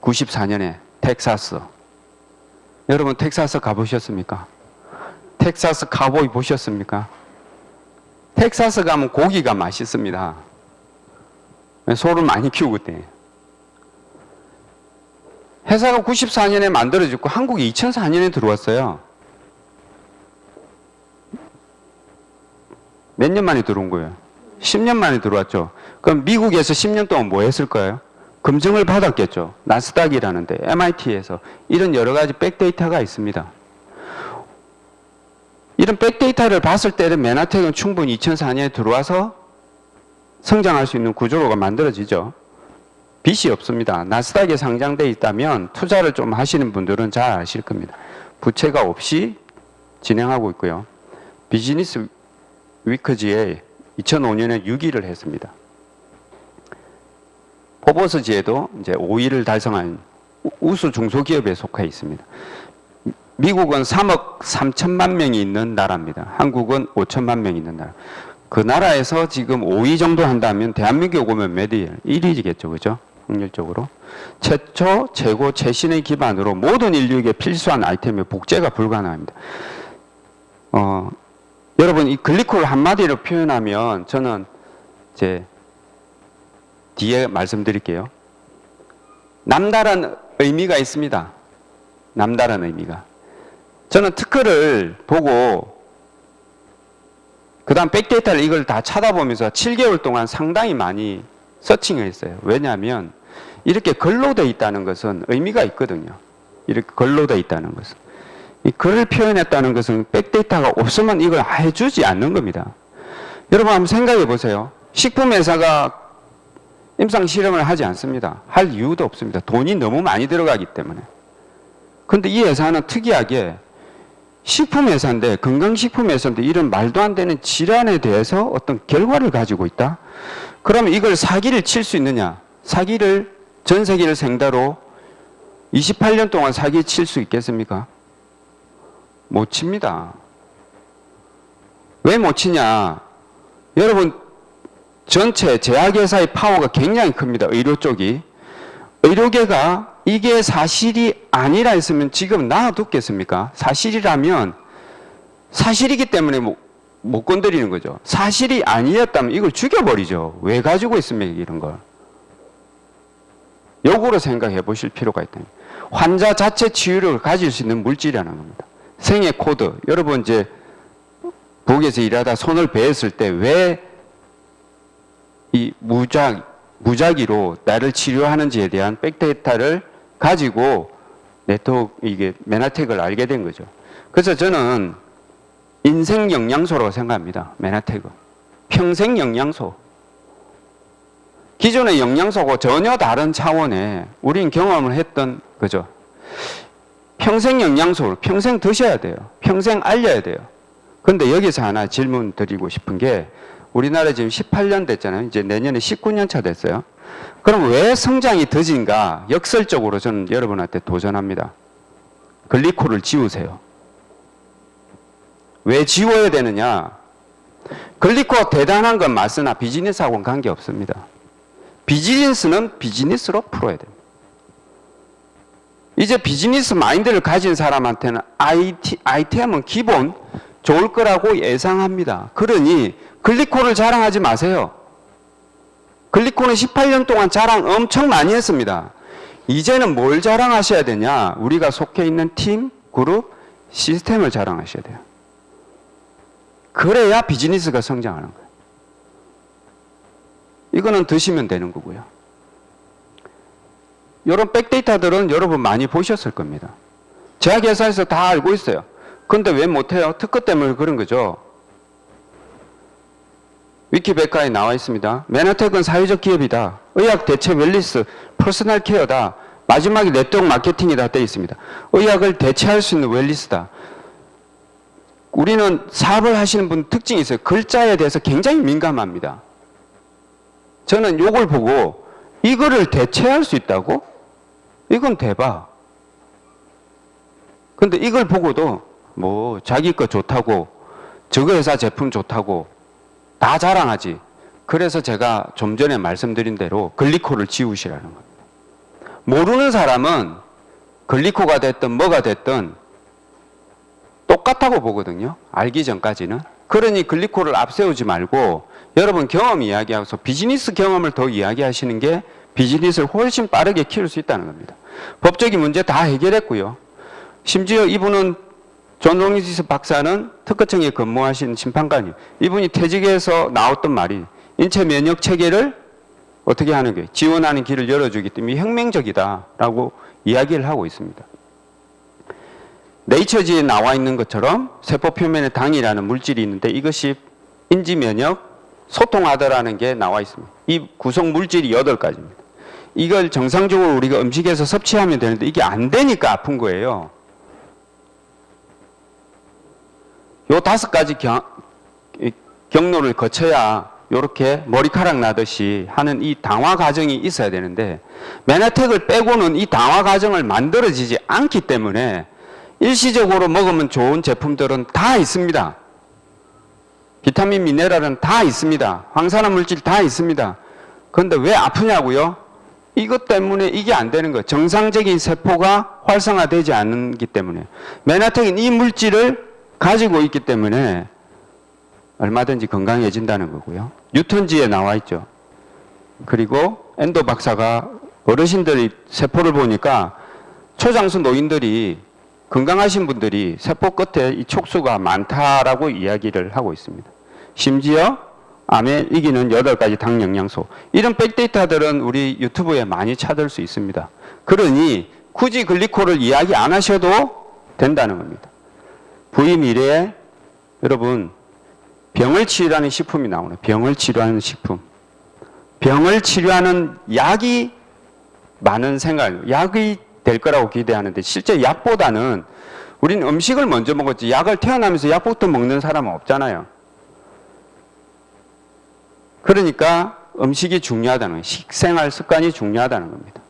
94년에 텍사스. 여러분 텍사스 가보셨습니까? 텍사스 카우보이 보셨습니까? 텍사스 가면 고기가 맛있습니다. 소를 많이 키우고 있대. 회사가 94년에 만들어졌고 한국이 2004년에 들어왔어요. 몇 년 만에 들어온 거예요? 10년 만에 들어왔죠. 그럼 미국에서 10년 동안 뭐 했을 거예요? 검증을 받았겠죠. 나스닥이라는데 MIT에서 이런 여러 가지 백데이터가 있습니다. 이런 백데이터를 봤을 때는 메나텍은 충분히 2004년에 들어와서 성장할 수 있는 구조로가 만들어지죠. 빚이 없습니다. 나스닥에 상장되어 있다면 투자를 좀 하시는 분들은 잘 아실 겁니다. 부채가 없이 진행하고 있고요. 비즈니스 위크지에 2005년에 6위를 했습니다. 포버스지에도 이제 5위를 달성한 우수 중소기업에 속해 있습니다. 미국은 3억 3천만 명이 있는 나라입니다. 한국은 5천만 명이 있는 나라. 그 나라에서 지금 5위 정도 한다면 대한민국 오면 몇 위? 1위겠죠. 그죠? 확률적으로. 최초, 최고, 최신의 기반으로 모든 인류에게 필수한 아이템의 복제가 불가능합니다. 여러분 이 글리콜을 한마디로 표현하면 저는 이제 뒤에 말씀드릴게요. 남다른 의미가 있습니다. 남다른 의미가. 저는 특허를 보고 그 다음 백데이터를 이걸 다 찾아보면서 7개월 동안 상당히 많이 서칭을 했어요. 왜냐하면 이렇게 글로 되어 있다는 것은 의미가 있거든요. 이렇게 글로 되어 있다는 것은. 이 글을 표현했다는 것은 백데이터가 없으면 이걸 해주지 않는 겁니다. 여러분 한번 생각해 보세요. 식품회사가 임상 실험을 하지 않습니다. 할 이유도 없습니다. 돈이 너무 많이 들어가기 때문에. 그런데 이 회사는 특이하게 식품회사인데, 건강식품회사인데 이런 말도 안 되는 질환에 대해서 어떤 결과를 가지고 있다? 그러면 이걸 사기를 칠 수 있느냐? 사기를, 전 세계를 생다로 28년 동안 사기 칠 수 있겠습니까? 못 칩니다. 왜 못 치냐? 여러분, 전체 제약회사의 파워가 굉장히 큽니다. 의료 쪽이. 의료계가 이게 사실이 아니라 했으면 지금 놔뒀겠습니까? 사실이라면 사실이기 때문에 못 건드리는 거죠. 사실이 아니었다면 이걸 죽여버리죠. 왜 가지고 있습니까? 이런 걸. 역으로 생각해 보실 필요가 있다. 환자 자체 치유력을 가질 수 있는 물질이라는 겁니다. 생애 코드. 여러분 이제 부엌에서 일하다 손을 베었을 때 왜 이 무작위로 나를 치료하는지에 대한 백데이터를 가지고 네트워크, 이게 메나텍을 알게 된 거죠. 그래서 저는 인생 영양소라고 생각합니다. 메나텍은. 평생 영양소. 기존의 영양소하고 전혀 다른 차원의 우린 경험을 했던 거죠. 평생 영양소를 평생 드셔야 돼요. 평생 알려야 돼요. 그런데 여기서 하나 질문 드리고 싶은 게 우리나라 지금 18년 됐잖아요. 이제 내년에 19년 차 됐어요. 그럼 왜 성장이 더진가? 역설적으로 저는 여러분한테 도전합니다. 글리콜을 지우세요. 왜 지워야 되느냐? 글리콜 대단한 건 맞으나 비즈니스하고는 관계없습니다. 비즈니스는 비즈니스로 풀어야 됩니다. 이제 비즈니스 마인드를 가진 사람한테는 아이템은 기본 좋을 거라고 예상합니다. 그러니 글리콜을 자랑하지 마세요. 글리코는 18년 동안 자랑 엄청 많이 했습니다. 이제는 뭘 자랑하셔야 되냐? 우리가 속해 있는 팀, 그룹, 시스템을 자랑하셔야 돼요. 그래야 비즈니스가 성장하는 거예요. 이거는 드시면 되는 거고요. 이런 백데이터들은 여러분 많이 보셨을 겁니다. 제약회사에서 다 알고 있어요. 근데 왜 못해요? 특허 때문에 그런 거죠. 위키백과에 나와 있습니다. 메나텍은 사회적 기업이다. 의학 대체 웰리스, 퍼스널 케어다. 마지막에 네트워크 마케팅이다 되어 있습니다. 의학을 대체할 수 있는 웰리스다. 우리는 사업을 하시는 분 특징이 있어요. 글자에 대해서 굉장히 민감합니다. 저는 요걸 보고 이거를 대체할 수 있다고? 이건 대박. 근데 이걸 보고도 뭐 자기 거 좋다고 저거 회사 제품 좋다고 다 자랑하지. 그래서 제가 좀 전에 말씀드린 대로 글리코를 지우시라는 겁니다. 모르는 사람은 글리코가 됐든 뭐가 됐든 똑같다고 보거든요. 알기 전까지는. 그러니 글리코를 앞세우지 말고 여러분 경험 이야기하고서 비즈니스 경험을 더 이야기하시는 게 비즈니스를 훨씬 빠르게 키울 수 있다는 겁니다. 법적인 문제 다 해결했고요. 심지어 이분은 존 로린스 박사는 특허청에 근무하신 심판관이에요. 이분이 퇴직해서 나왔던 말이 인체 면역 체계를 어떻게 하는 게 지원하는 길을 열어주기 때문에 혁명적이다라고 이야기를 하고 있습니다. 네이처지에 나와 있는 것처럼 세포 표면에 당이라는 물질이 있는데 이것이 인지 면역 소통하더라는 게 나와 있습니다. 이 구성 물질이 8가지입니다. 이걸 정상적으로 우리가 음식에서 섭취하면 되는데 이게 안 되니까 아픈 거예요. 요 5가지 경로를 거쳐야 이렇게 머리카락 나듯이 하는 이 당화 과정이 있어야 되는데 메나텍을 빼고는 이 당화 과정을 만들어지지 않기 때문에 일시적으로 먹으면 좋은 제품들은 다 있습니다. 비타민, 미네랄은 다 있습니다. 황산화 물질 다 있습니다. 그런데 왜 아프냐고요? 이것 때문에 이게 안 되는 거예요. 정상적인 세포가 활성화되지 않기 때문에. 메나텍은 이 물질을 가지고 있기 때문에 얼마든지 건강해진다는 거고요. 뉴턴지에 나와 있죠. 그리고 엔도 박사가 어르신들이 세포를 보니까 초장수 노인들이 건강하신 분들이 세포 끝에 이 촉수가 많다라고 이야기를 하고 있습니다. 심지어 암에 이기는 8가지 당 영양소. 이런 백데이터들은 우리 유튜브에 많이 찾을 수 있습니다. 그러니 굳이 글리코를 이야기 안 하셔도 된다는 겁니다. 부위 미래에 여러분 병을 치료하는 식품이 나오네. 병을 치료하는 식품. 병을 치료하는 약이 많은 생각, 약이 될 거라고 기대하는데 실제 약보다는 우리는 음식을 먼저 먹었지 약을 태어나면서 약부터 먹는 사람은 없잖아요. 그러니까 음식이 중요하다는 거예요. 식생활 습관이 중요하다는 겁니다.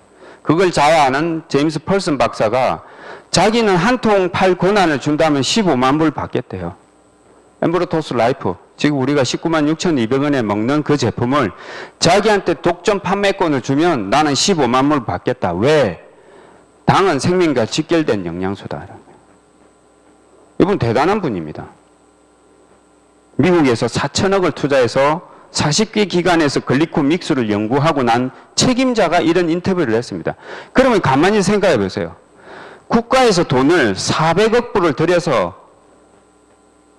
그걸 자아하는 제임스 펄슨 박사가 자기는 한 통 팔 권한을 준다면 15만 불 받겠대요. 엠브로토스 라이프, 지금 우리가 19만 6,200원에 먹는 그 제품을 자기한테 독점 판매권을 주면 나는 15만 불 받겠다. 왜? 당은 생명과 직결된 영양소다. 이분 대단한 분입니다. 미국에서 4천억을 투자해서 40개 기관에서 글리코 믹스를 연구하고 난 책임자가 이런 인터뷰를 했습니다. 그러면 가만히 생각해 보세요. 국가에서 돈을 400억 불을 들여서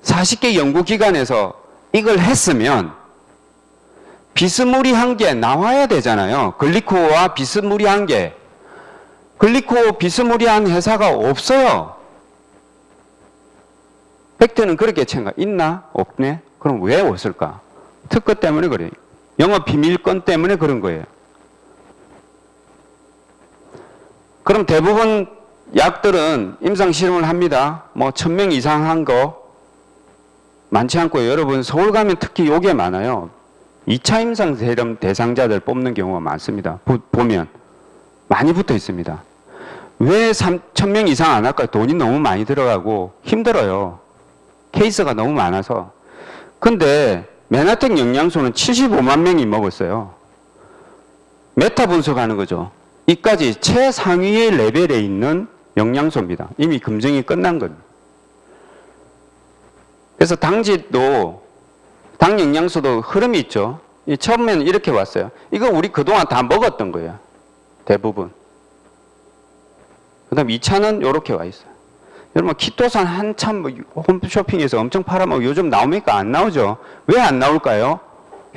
40개 연구기관에서 이걸 했으면 비스무리한 게 나와야 되잖아요. 글리코와 비스무리한 게. 글리코 비스무리한 회사가 없어요. 팩트는 그렇게 생각. 있나? 없네? 그럼 왜 없을까? 특허 때문에 그래요. 영업 비밀권 때문에 그런 거예요. 그럼 대부분 약들은 임상 실험을 합니다. 뭐 1000명 이상 한 거 많지 않고요. 여러분 서울 가면 특히 요게 많아요. 2차 임상 실험 대상자들 뽑는 경우가 많습니다. 보면 많이 붙어 있습니다. 왜 1000명 이상 안 할까요? 돈이 너무 많이 들어가고 힘들어요. 케이스가 너무 많아서. 근데 메나텍 영양소는 75만 명이 먹었어요. 메타 분석하는 거죠. 이까지 최상위의 레벨에 있는 영양소입니다. 이미 검증이 끝난 겁니다. 그래서 당질도, 당 영양소도 흐름이 있죠. 이 처음에는 이렇게 왔어요. 이거 우리 그동안 다 먹었던 거예요. 대부분. 그 다음 2차는 이렇게 와 있어요. 여러분, 키토산 한참 뭐 홈쇼핑에서 엄청 팔아먹고 요즘 나옵니까? 안 나오죠? 왜 안 나올까요?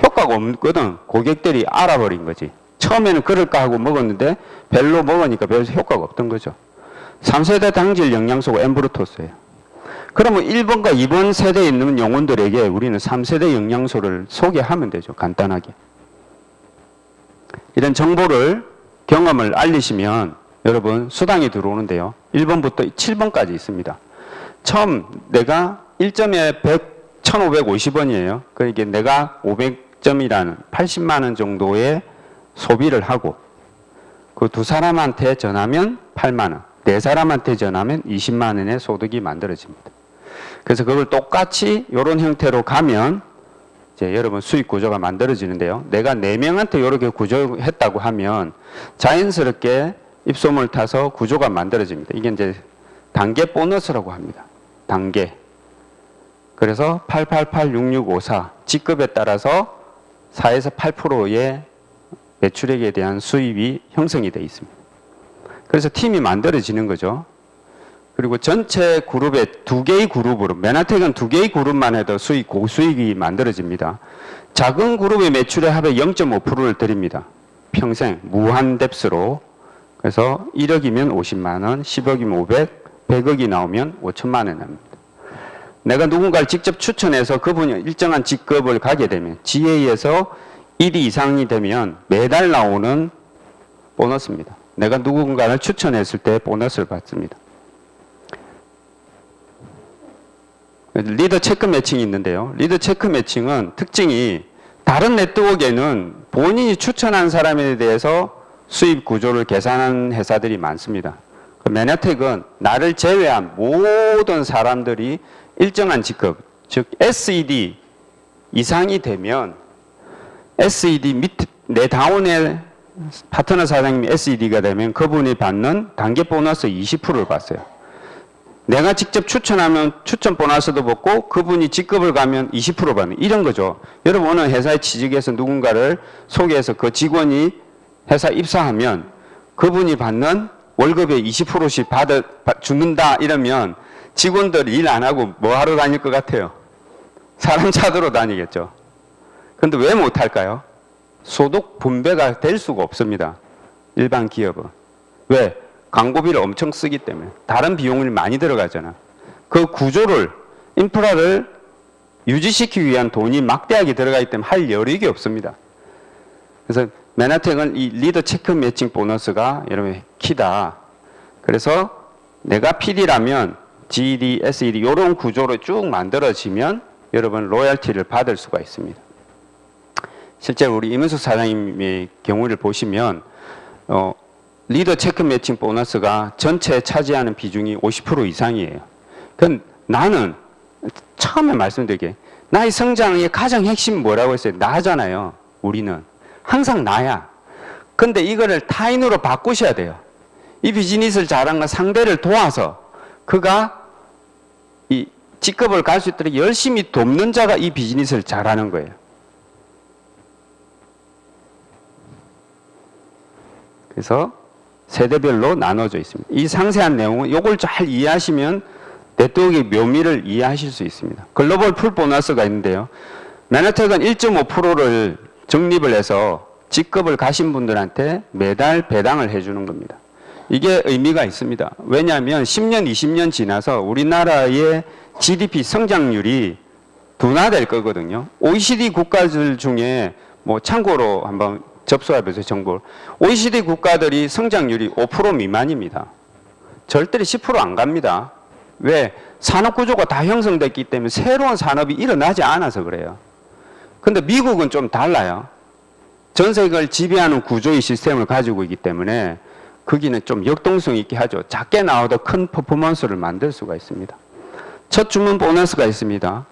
효과가 없거든. 고객들이 알아버린 거지. 처음에는 그럴까 하고 먹었는데 별로 먹으니까 별 효과가 없던 거죠. 3세대 당질 영양소가 엠브루토스예요. 그러면 1번과 2번 세대에 있는 영혼들에게 우리는 3세대 영양소를 소개하면 되죠. 간단하게. 이런 정보를, 경험을 알리시면 여러분 수당이 들어오는데요. 1번부터 7번까지 있습니다. 처음 내가 1점에 1,550원이에요. 그러니까 내가 500점이라는 80만 원 정도의 소비를 하고 그 두 사람한테 전하면 8만 원, 네 사람한테 전하면 20만 원의 소득이 만들어집니다. 그래서 그걸 똑같이 이런 형태로 가면 이제 여러분 수익 구조가 만들어지는데요. 내가 4명한테 이렇게 구조했다고 하면 자연스럽게 입소문을 타서 구조가 만들어집니다. 이게 이제 단계 보너스라고 합니다. 단계. 그래서 8886654 직급에 따라서 4에서 8%의 매출액에 대한 수입이 형성이 되어 있습니다. 그래서 팀이 만들어지는 거죠. 그리고 전체 그룹의 2개의 그룹으로, 맨하텍은 2개의 그룹만 해도 고수익이 만들어집니다. 작은 그룹의 매출의 합에 0.5%를 드립니다. 평생 무한 뎁스로. 그래서 1억이면 50만 원, 10억이면 500, 100억이 나오면 5천만 원 납니다. 내가 누군가를 직접 추천해서 그분이 일정한 직급을 가게 되면 GA에서 1위 이상이 되면 매달 나오는 보너스입니다. 내가 누군가를 추천했을 때 보너스를 받습니다. 리더 체크 매칭이 있는데요. 리더 체크 매칭은 특징이 다른 네트워크에는 본인이 추천한 사람에 대해서 수입 구조를 계산한 회사들이 많습니다. 맨하텍은 나를 제외한 모든 사람들이 일정한 직급, 즉 SED 이상이 되면 SED 밑, 내 다운의 파트너 사장님이 SED가 되면 그분이 받는 단계 보너스 20%를 받어요. 내가 직접 추천하면 추천 보너스도 받고 그분이 직급을 가면 20% 받는 이런 거죠. 여러분 어느 회사에 취직해서 누군가를 소개해서 그 직원이 회사 입사하면 그분이 받는 월급의 20%씩 주는다 이러면 직원들이 일 안 하고 뭐 하러 다닐 것 같아요? 사람 찾으러 다니겠죠. 그런데 왜 못할까요? 소득 분배가 될 수가 없습니다. 일반 기업은. 왜? 광고비를 엄청 쓰기 때문에. 다른 비용이 많이 들어가잖아. 그 구조를, 인프라를 유지시키기 위한 돈이 막대하게 들어가기 때문에 할 여력이 없습니다. 그래서 맨하텍은 이 리더 체크 매칭 보너스가 여러분 키다. 그래서 내가 PD라면 GD, SED 이런 구조로 쭉 만들어지면 여러분 로열티를 받을 수가 있습니다. 실제로 우리 이문숙 사장님의 경우를 보시면 리더 체크 매칭 보너스가 전체에 차지하는 비중이 50% 이상이에요. 그건 나는 처음에 말씀드리게 나의 성장의 가장 핵심은 뭐라고 했어요? 나잖아요. 우리는 항상 나야. 근데 이거를 타인으로 바꾸셔야 돼요. 이 비즈니스를 잘한 건 상대를 도와서 그가 이 직급을 갈 수 있도록 열심히 돕는 자가 이 비즈니스를 잘하는 거예요. 그래서 세대별로 나눠져 있습니다. 이 상세한 내용은 이걸 잘 이해하시면 네트워크의 묘미를 이해하실 수 있습니다. 글로벌 풀 보너스가 있는데요. 맨하텍은 1.5%를 적립을 해서 직급을 가신 분들한테 매달 배당을 해주는 겁니다. 이게 의미가 있습니다. 왜냐하면 10년, 20년 지나서 우리나라의 GDP 성장률이 둔화될 거거든요. OECD 국가들 중에 뭐 참고로 한번 접수해보세요, 정보를. OECD 국가들이 성장률이 5% 미만입니다. 절대로 10% 안 갑니다. 왜? 산업구조가 다 형성됐기 때문에 새로운 산업이 일어나지 않아서 그래요. 근데 미국은 좀 달라요. 전 세계를 지배하는 구조의 시스템을 가지고 있기 때문에 거기는 좀 역동성 있게 하죠. 작게 나와도 큰 퍼포먼스를 만들 수가 있습니다. 첫 주문 보너스가 있습니다.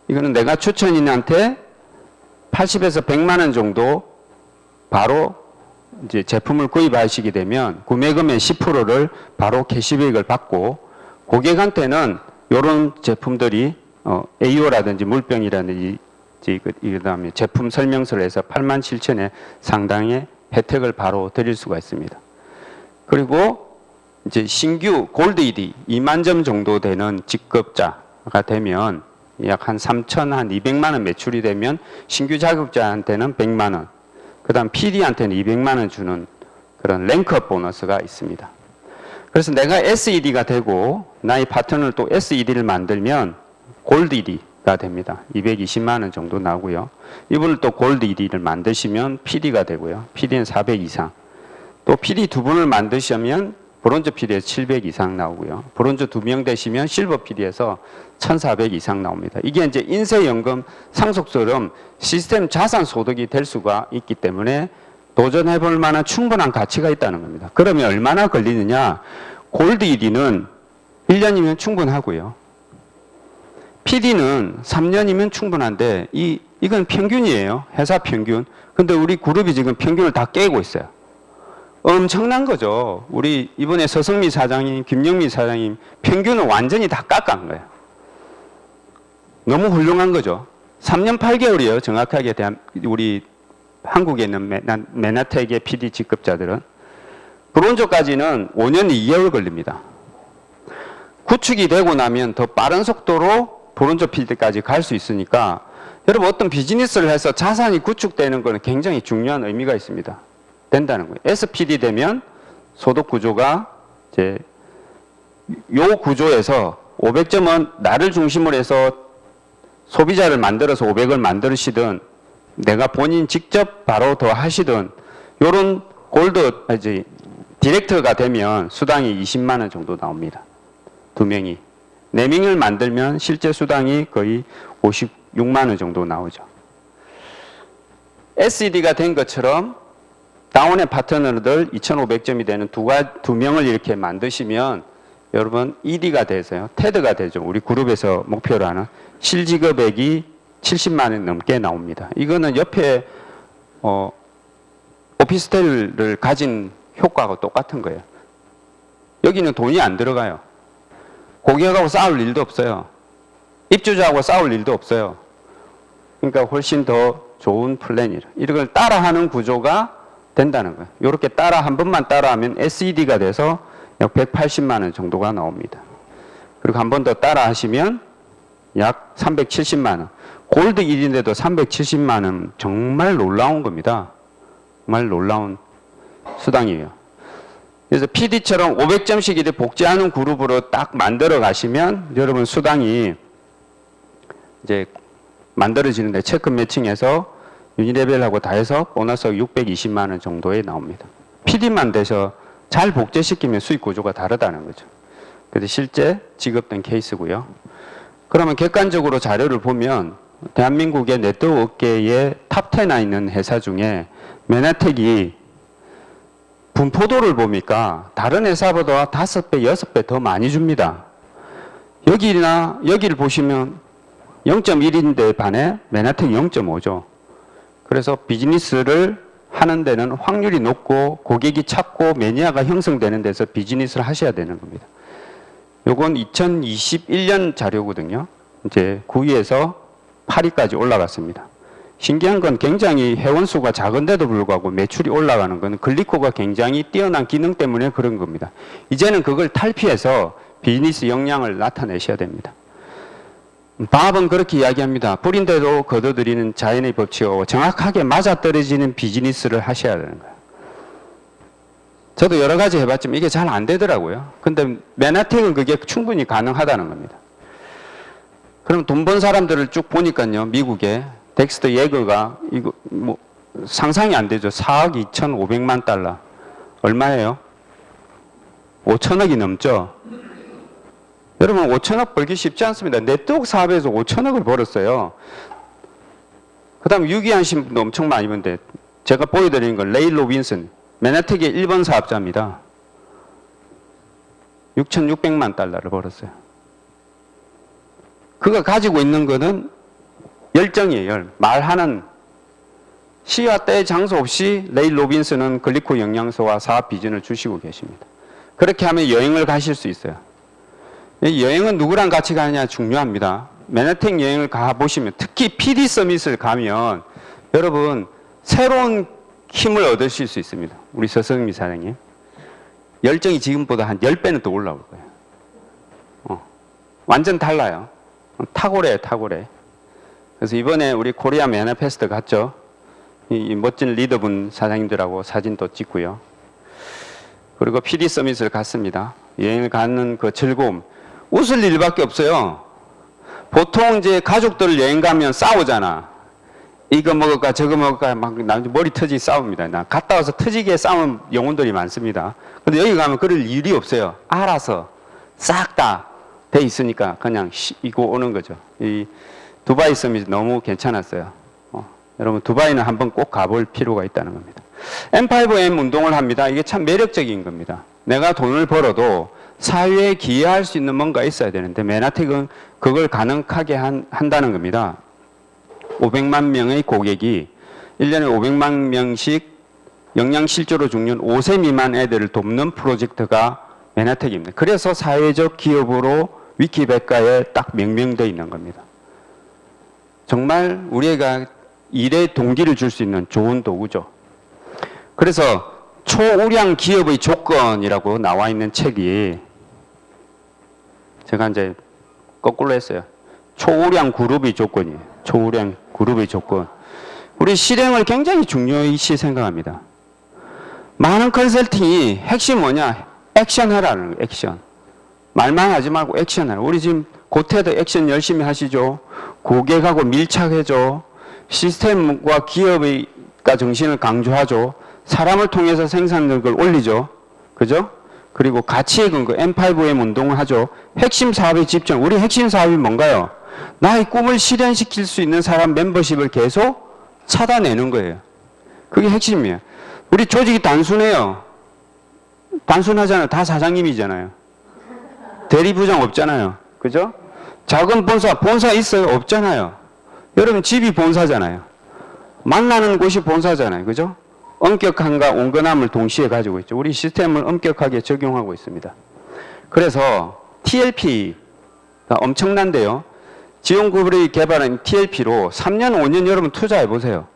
이거는 내가 추천인한테 80에서 100만 원 정도 바로 이제 제품을 구입하시게 되면 구매금의 10%를 바로 캐시백을 받고 고객한테는 이런 제품들이 AO라든지 물병이라든지 그다음에 제품 설명서를 해서 87,000에 상당의 혜택을 바로 드릴 수가 있습니다. 그리고 이제 신규 골드 ED 2만 점 정도 되는 직급자가 되면 약 한 3,200만 원 매출이 되면 신규 자격자한테는 100만 원, 그다음 PD한테는 200만 원 주는 그런 랭크업 보너스가 있습니다. 그래서 내가 SED가 되고 나의 파트너를 또 SED를 만들면 골드 ED가 됩니다. 220만 원 정도 나오고요. 이분을 또 골드 ED를 만드시면 PD가 되고요. PD는 400 이상. 또 PD 두 분을 만드시면 브론즈 PD에서 700 이상 나오고요. 브론즈 2명 되시면 실버 PD에서 1400 이상 나옵니다. 이게 이제 인쇄연금 상속처럼 시스템 자산 소득이 될 수가 있기 때문에 도전해 볼 만한 충분한 가치가 있다는 겁니다. 그러면 얼마나 걸리느냐? 골드 ED는 1년이면 충분하고요. PD는 3년이면 충분한데 이건 평균이에요. 회사 평균. 근데 우리 그룹이 지금 평균을 다 깨고 있어요. 엄청난 거죠. 우리 이번에 서성미 사장님, 김영미 사장님 평균을 완전히 다 깎아간 거예요. 너무 훌륭한 거죠. 3년 8개월이에요. 정확하게 우리 한국에 있는 메나텍의 PD 직급자들은. 브론즈까지는 5년 2개월 걸립니다. 구축이 되고 나면 더 빠른 속도로 브론즈 PD까지 갈 수 있으니까 여러분 어떤 비즈니스를 해서 자산이 구축되는 것은 굉장히 중요한 의미가 있습니다. 된다는 거예요. SPD 되면 소득 구조가 이제 요 구조에서 500점은 나를 중심으로 해서 소비자를 만들어서 500을 만드시든 내가 본인 직접 바로 더 하시든 요런 골드 이제 디렉터가 되면 수당이 20만 원 정도 나옵니다. 2명이. 4명을 만들면 실제 수당이 거의 56만 원 정도 나오죠. SED가 된 것처럼 다운의 파트너들 2,500점이 되는 두 명을 이렇게 만드시면 여러분 ED가 돼서요. 테드가 되죠. 우리 그룹에서 목표로 하는 실지급액이 70만 원 넘게 나옵니다. 이거는 옆에 오피스텔을 가진 효과가 똑같은 거예요. 여기는 돈이 안 들어가요. 고객하고 싸울 일도 없어요. 입주자하고 싸울 일도 없어요. 그러니까 훨씬 더 좋은 플랜이라. 이걸 따라하는 구조가 된다는 거예요. 이렇게 한 번만 따라하면 SED가 돼서 약 180만 원 정도가 나옵니다. 그리고 한 번 더 따라 하시면 약 370만 원. 골드 1인데도 370만 원 정말 놀라운 겁니다. 정말 놀라운 수당이에요. 그래서 PD처럼 500점씩 이렇게 복제하는 그룹으로 딱 만들어 가시면 여러분 수당이 이제 만들어지는데 체크 매칭해서 유니레벨하고 다 해서 보너스 620만 원 정도에 나옵니다. PD만 돼서 잘 복제시키면 수익 구조가 다르다는 거죠. 그래서 실제 지급된 케이스고요. 그러면 객관적으로 자료를 보면 대한민국의 네트워크 업계의 탑 10에 있는 회사 중에 메나텍이 분포도를 보니까 다른 회사보다 5배, 6배 더 많이 줍니다. 여기를 보시면 0.1인데 반에 메나텍이 0.5죠. 그래서 비즈니스를 하는 데는 확률이 높고 고객이 찾고 매니아가 형성되는 데서 비즈니스를 하셔야 되는 겁니다. 요건 2021년 자료거든요. 이제 9위에서 8위까지 올라갔습니다. 신기한 건 굉장히 회원수가 작은데도 불구하고 매출이 올라가는 건 글리코가 굉장히 뛰어난 기능 때문에 그런 겁니다. 이제는 그걸 탈피해서 비즈니스 역량을 나타내셔야 됩니다. 바합은 그렇게 이야기합니다. 뿌린대로 거둬들이는 자연의 법칙하고 정확하게 맞아떨어지는 비즈니스를 하셔야 되는 거예요. 저도 여러 가지 해봤지만 이게 잘 안 되더라고요. 근데 메나텍은 그게 충분히 가능하다는 겁니다. 그럼 돈 번 사람들을 쭉 보니까요. 미국에 덱스터 예거가 이거 뭐 상상이 안 되죠. 4억 2,500만 달러. 얼마예요? 5천억이 넘죠. 여러분 5천억 벌기 쉽지 않습니다. 네트워크 사업에서 5천억을 벌었어요. 그 다음 유기하신 분도 엄청 많이 있는데 제가 보여드리는 건 레이 로빈슨 메나텍의 1번 사업자입니다. 6,600만 달러를 벌었어요. 그가 가지고 있는 거는 열정이에요. 말하는 시와 때 장소 없이 레이 로빈슨은 글리코 영양소와 사업 비전을 주시고 계십니다. 그렇게 하면 여행을 가실 수 있어요. 여행은 누구랑 같이 가느냐 중요합니다. 맨하탄 여행을 가보시면, 특히 PD 서밋을 가면 여러분 새로운 힘을 얻으실 수 있습니다. 우리 서성미 사장님. 열정이 지금보다 한 10배는 더 올라올 거예요. 완전 달라요. 탁월해요, 탁월해. 그래서 이번에 우리 코리아 매너페스트 갔죠. 이 멋진 리더분 사장님들하고 사진도 찍고요. 그리고 PD 서밋을 갔습니다. 여행을 가는 그 즐거움. 웃을 일밖에 없어요. 보통 이제 가족들 여행 가면 싸우잖아. 이거 먹을까 저거 먹을까 막 머리 터지게 싸웁니다. 나 갔다 와서 터지게 싸우는 영혼들이 많습니다. 근데 여기 가면 그럴 일이 없어요. 알아서 싹 다 돼 있으니까 그냥 이거 오는 거죠. 이 두바이 서밋이 너무 괜찮았어요. 여러분 두바이는 한번 꼭 가볼 필요가 있다는 겁니다. M5M 운동을 합니다. 이게 참 매력적인 겁니다. 내가 돈을 벌어도 사회에 기여할 수 있는 뭔가 있어야 되는데 맨하탄은 그걸 가능하게 한다는 겁니다. 500만 명의 고객이 1년에 500만 명씩 영양실조로 죽는 5세 미만 애들을 돕는 프로젝트가 맨하탄입니다. 그래서 사회적 기업으로 위키백과에 딱 명명되어 있는 겁니다. 정말 우리가 일의 동기를 줄 수 있는 좋은 도구죠. 그래서 초우량 기업의 조건이라고 나와 있는 책이 제가 이제 거꾸로 했어요. 초우량 그룹의 조건이에요. 초우량 그룹의 조건. 우리 실행을 굉장히 중요시 생각합니다. 많은 컨설팅이 핵심 뭐냐? 액션 하라는 거예요. 액션. 말만 하지 말고 액션 하라. 우리 지금 고태도 액션 열심히 하시죠. 고객하고 밀착해줘. 시스템과 기업의 정신을 강조하죠. 사람을 통해서 생산력을 올리죠. 그죠? 그리고 가치에 근거 M5M 운동을 하죠. 핵심 사업에 집중. 우리 핵심 사업이 뭔가요? 나의 꿈을 실현시킬 수 있는 사람 멤버십을 계속 찾아내는 거예요. 그게 핵심이에요. 우리 조직이 단순해요. 단순하잖아요. 다 사장님이잖아요. 대리부장 없잖아요. 그죠? 작은 본사 있어요? 없잖아요. 여러분 집이 본사잖아요. 만나는 곳이 본사잖아요. 그죠? 엄격함과 온건함을 동시에 가지고 있죠. 우리 시스템을 엄격하게 적용하고 있습니다. 그래서 TLP가 엄청난데요. 지원그룹이 개발한 TLP로 3년, 5년 여러분 투자해 보세요.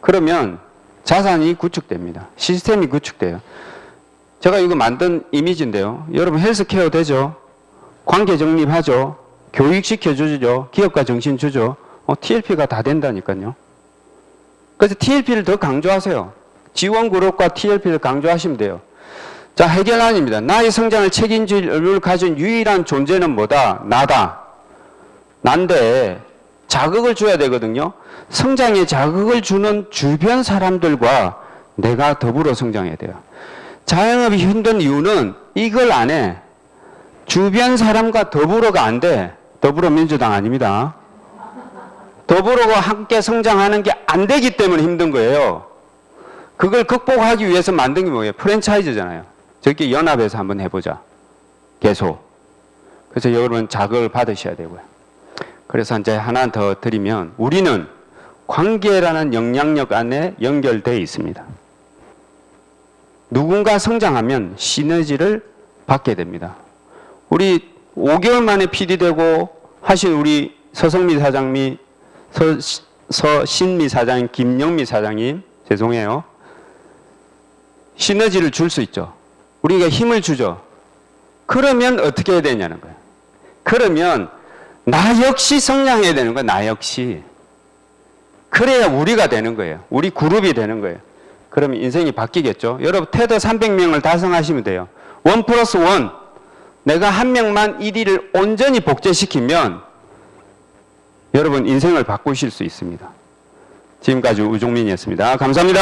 그러면 자산이 구축됩니다. 시스템이 구축돼요. 제가 이거 만든 이미지인데요. 여러분 헬스케어 되죠? 관계 정립하죠? 교육시켜주죠? 기업가 정신 주죠? TLP가 다 된다니까요. 그래서 TLP를 더 강조하세요. 지원그룹과 TLP를 강조하시면 돼요. 자, 해결안입니다. 나의 성장을 책임질 의무를 가진 유일한 존재는 뭐다? 나다. 난데 자극을 줘야 되거든요. 성장에 자극을 주는 주변 사람들과 내가 더불어 성장해야 돼요. 자영업이 힘든 이유는 이걸 안 해. 주변 사람과 더불어가 안 돼. 더불어민주당 아닙니다. 더불어가 함께 성장하는 게 안 되기 때문에 힘든 거예요. 그걸 극복하기 위해서 만든 게 뭐예요? 프랜차이즈잖아요. 저렇게 연합해서 한번 해보자. 계속. 그래서 여러분 자극을 받으셔야 되고요. 그래서 이제 하나 더 드리면 우리는 관계라는 영향력 안에 연결되어 있습니다. 누군가 성장하면 시너지를 받게 됩니다. 우리 5개월 만에 PD 되고 하신 우리 서성미 사장님, 서신미 사장님, 김영미 사장님, 죄송해요. 시너지를 줄 수 있죠. 우리가 힘을 주죠. 그러면 어떻게 해야 되냐는 거예요. 그러면 나 역시 성장해야 되는 거예요. 나 역시. 그래야 우리가 되는 거예요. 우리 그룹이 되는 거예요. 그러면 인생이 바뀌겠죠. 여러분 테더 300명을 달성하시면 돼요. 1+1. 내가 한 명만 1위를 온전히 복제시키면 여러분 인생을 바꾸실 수 있습니다. 지금까지 우종민이었습니다. 감사합니다.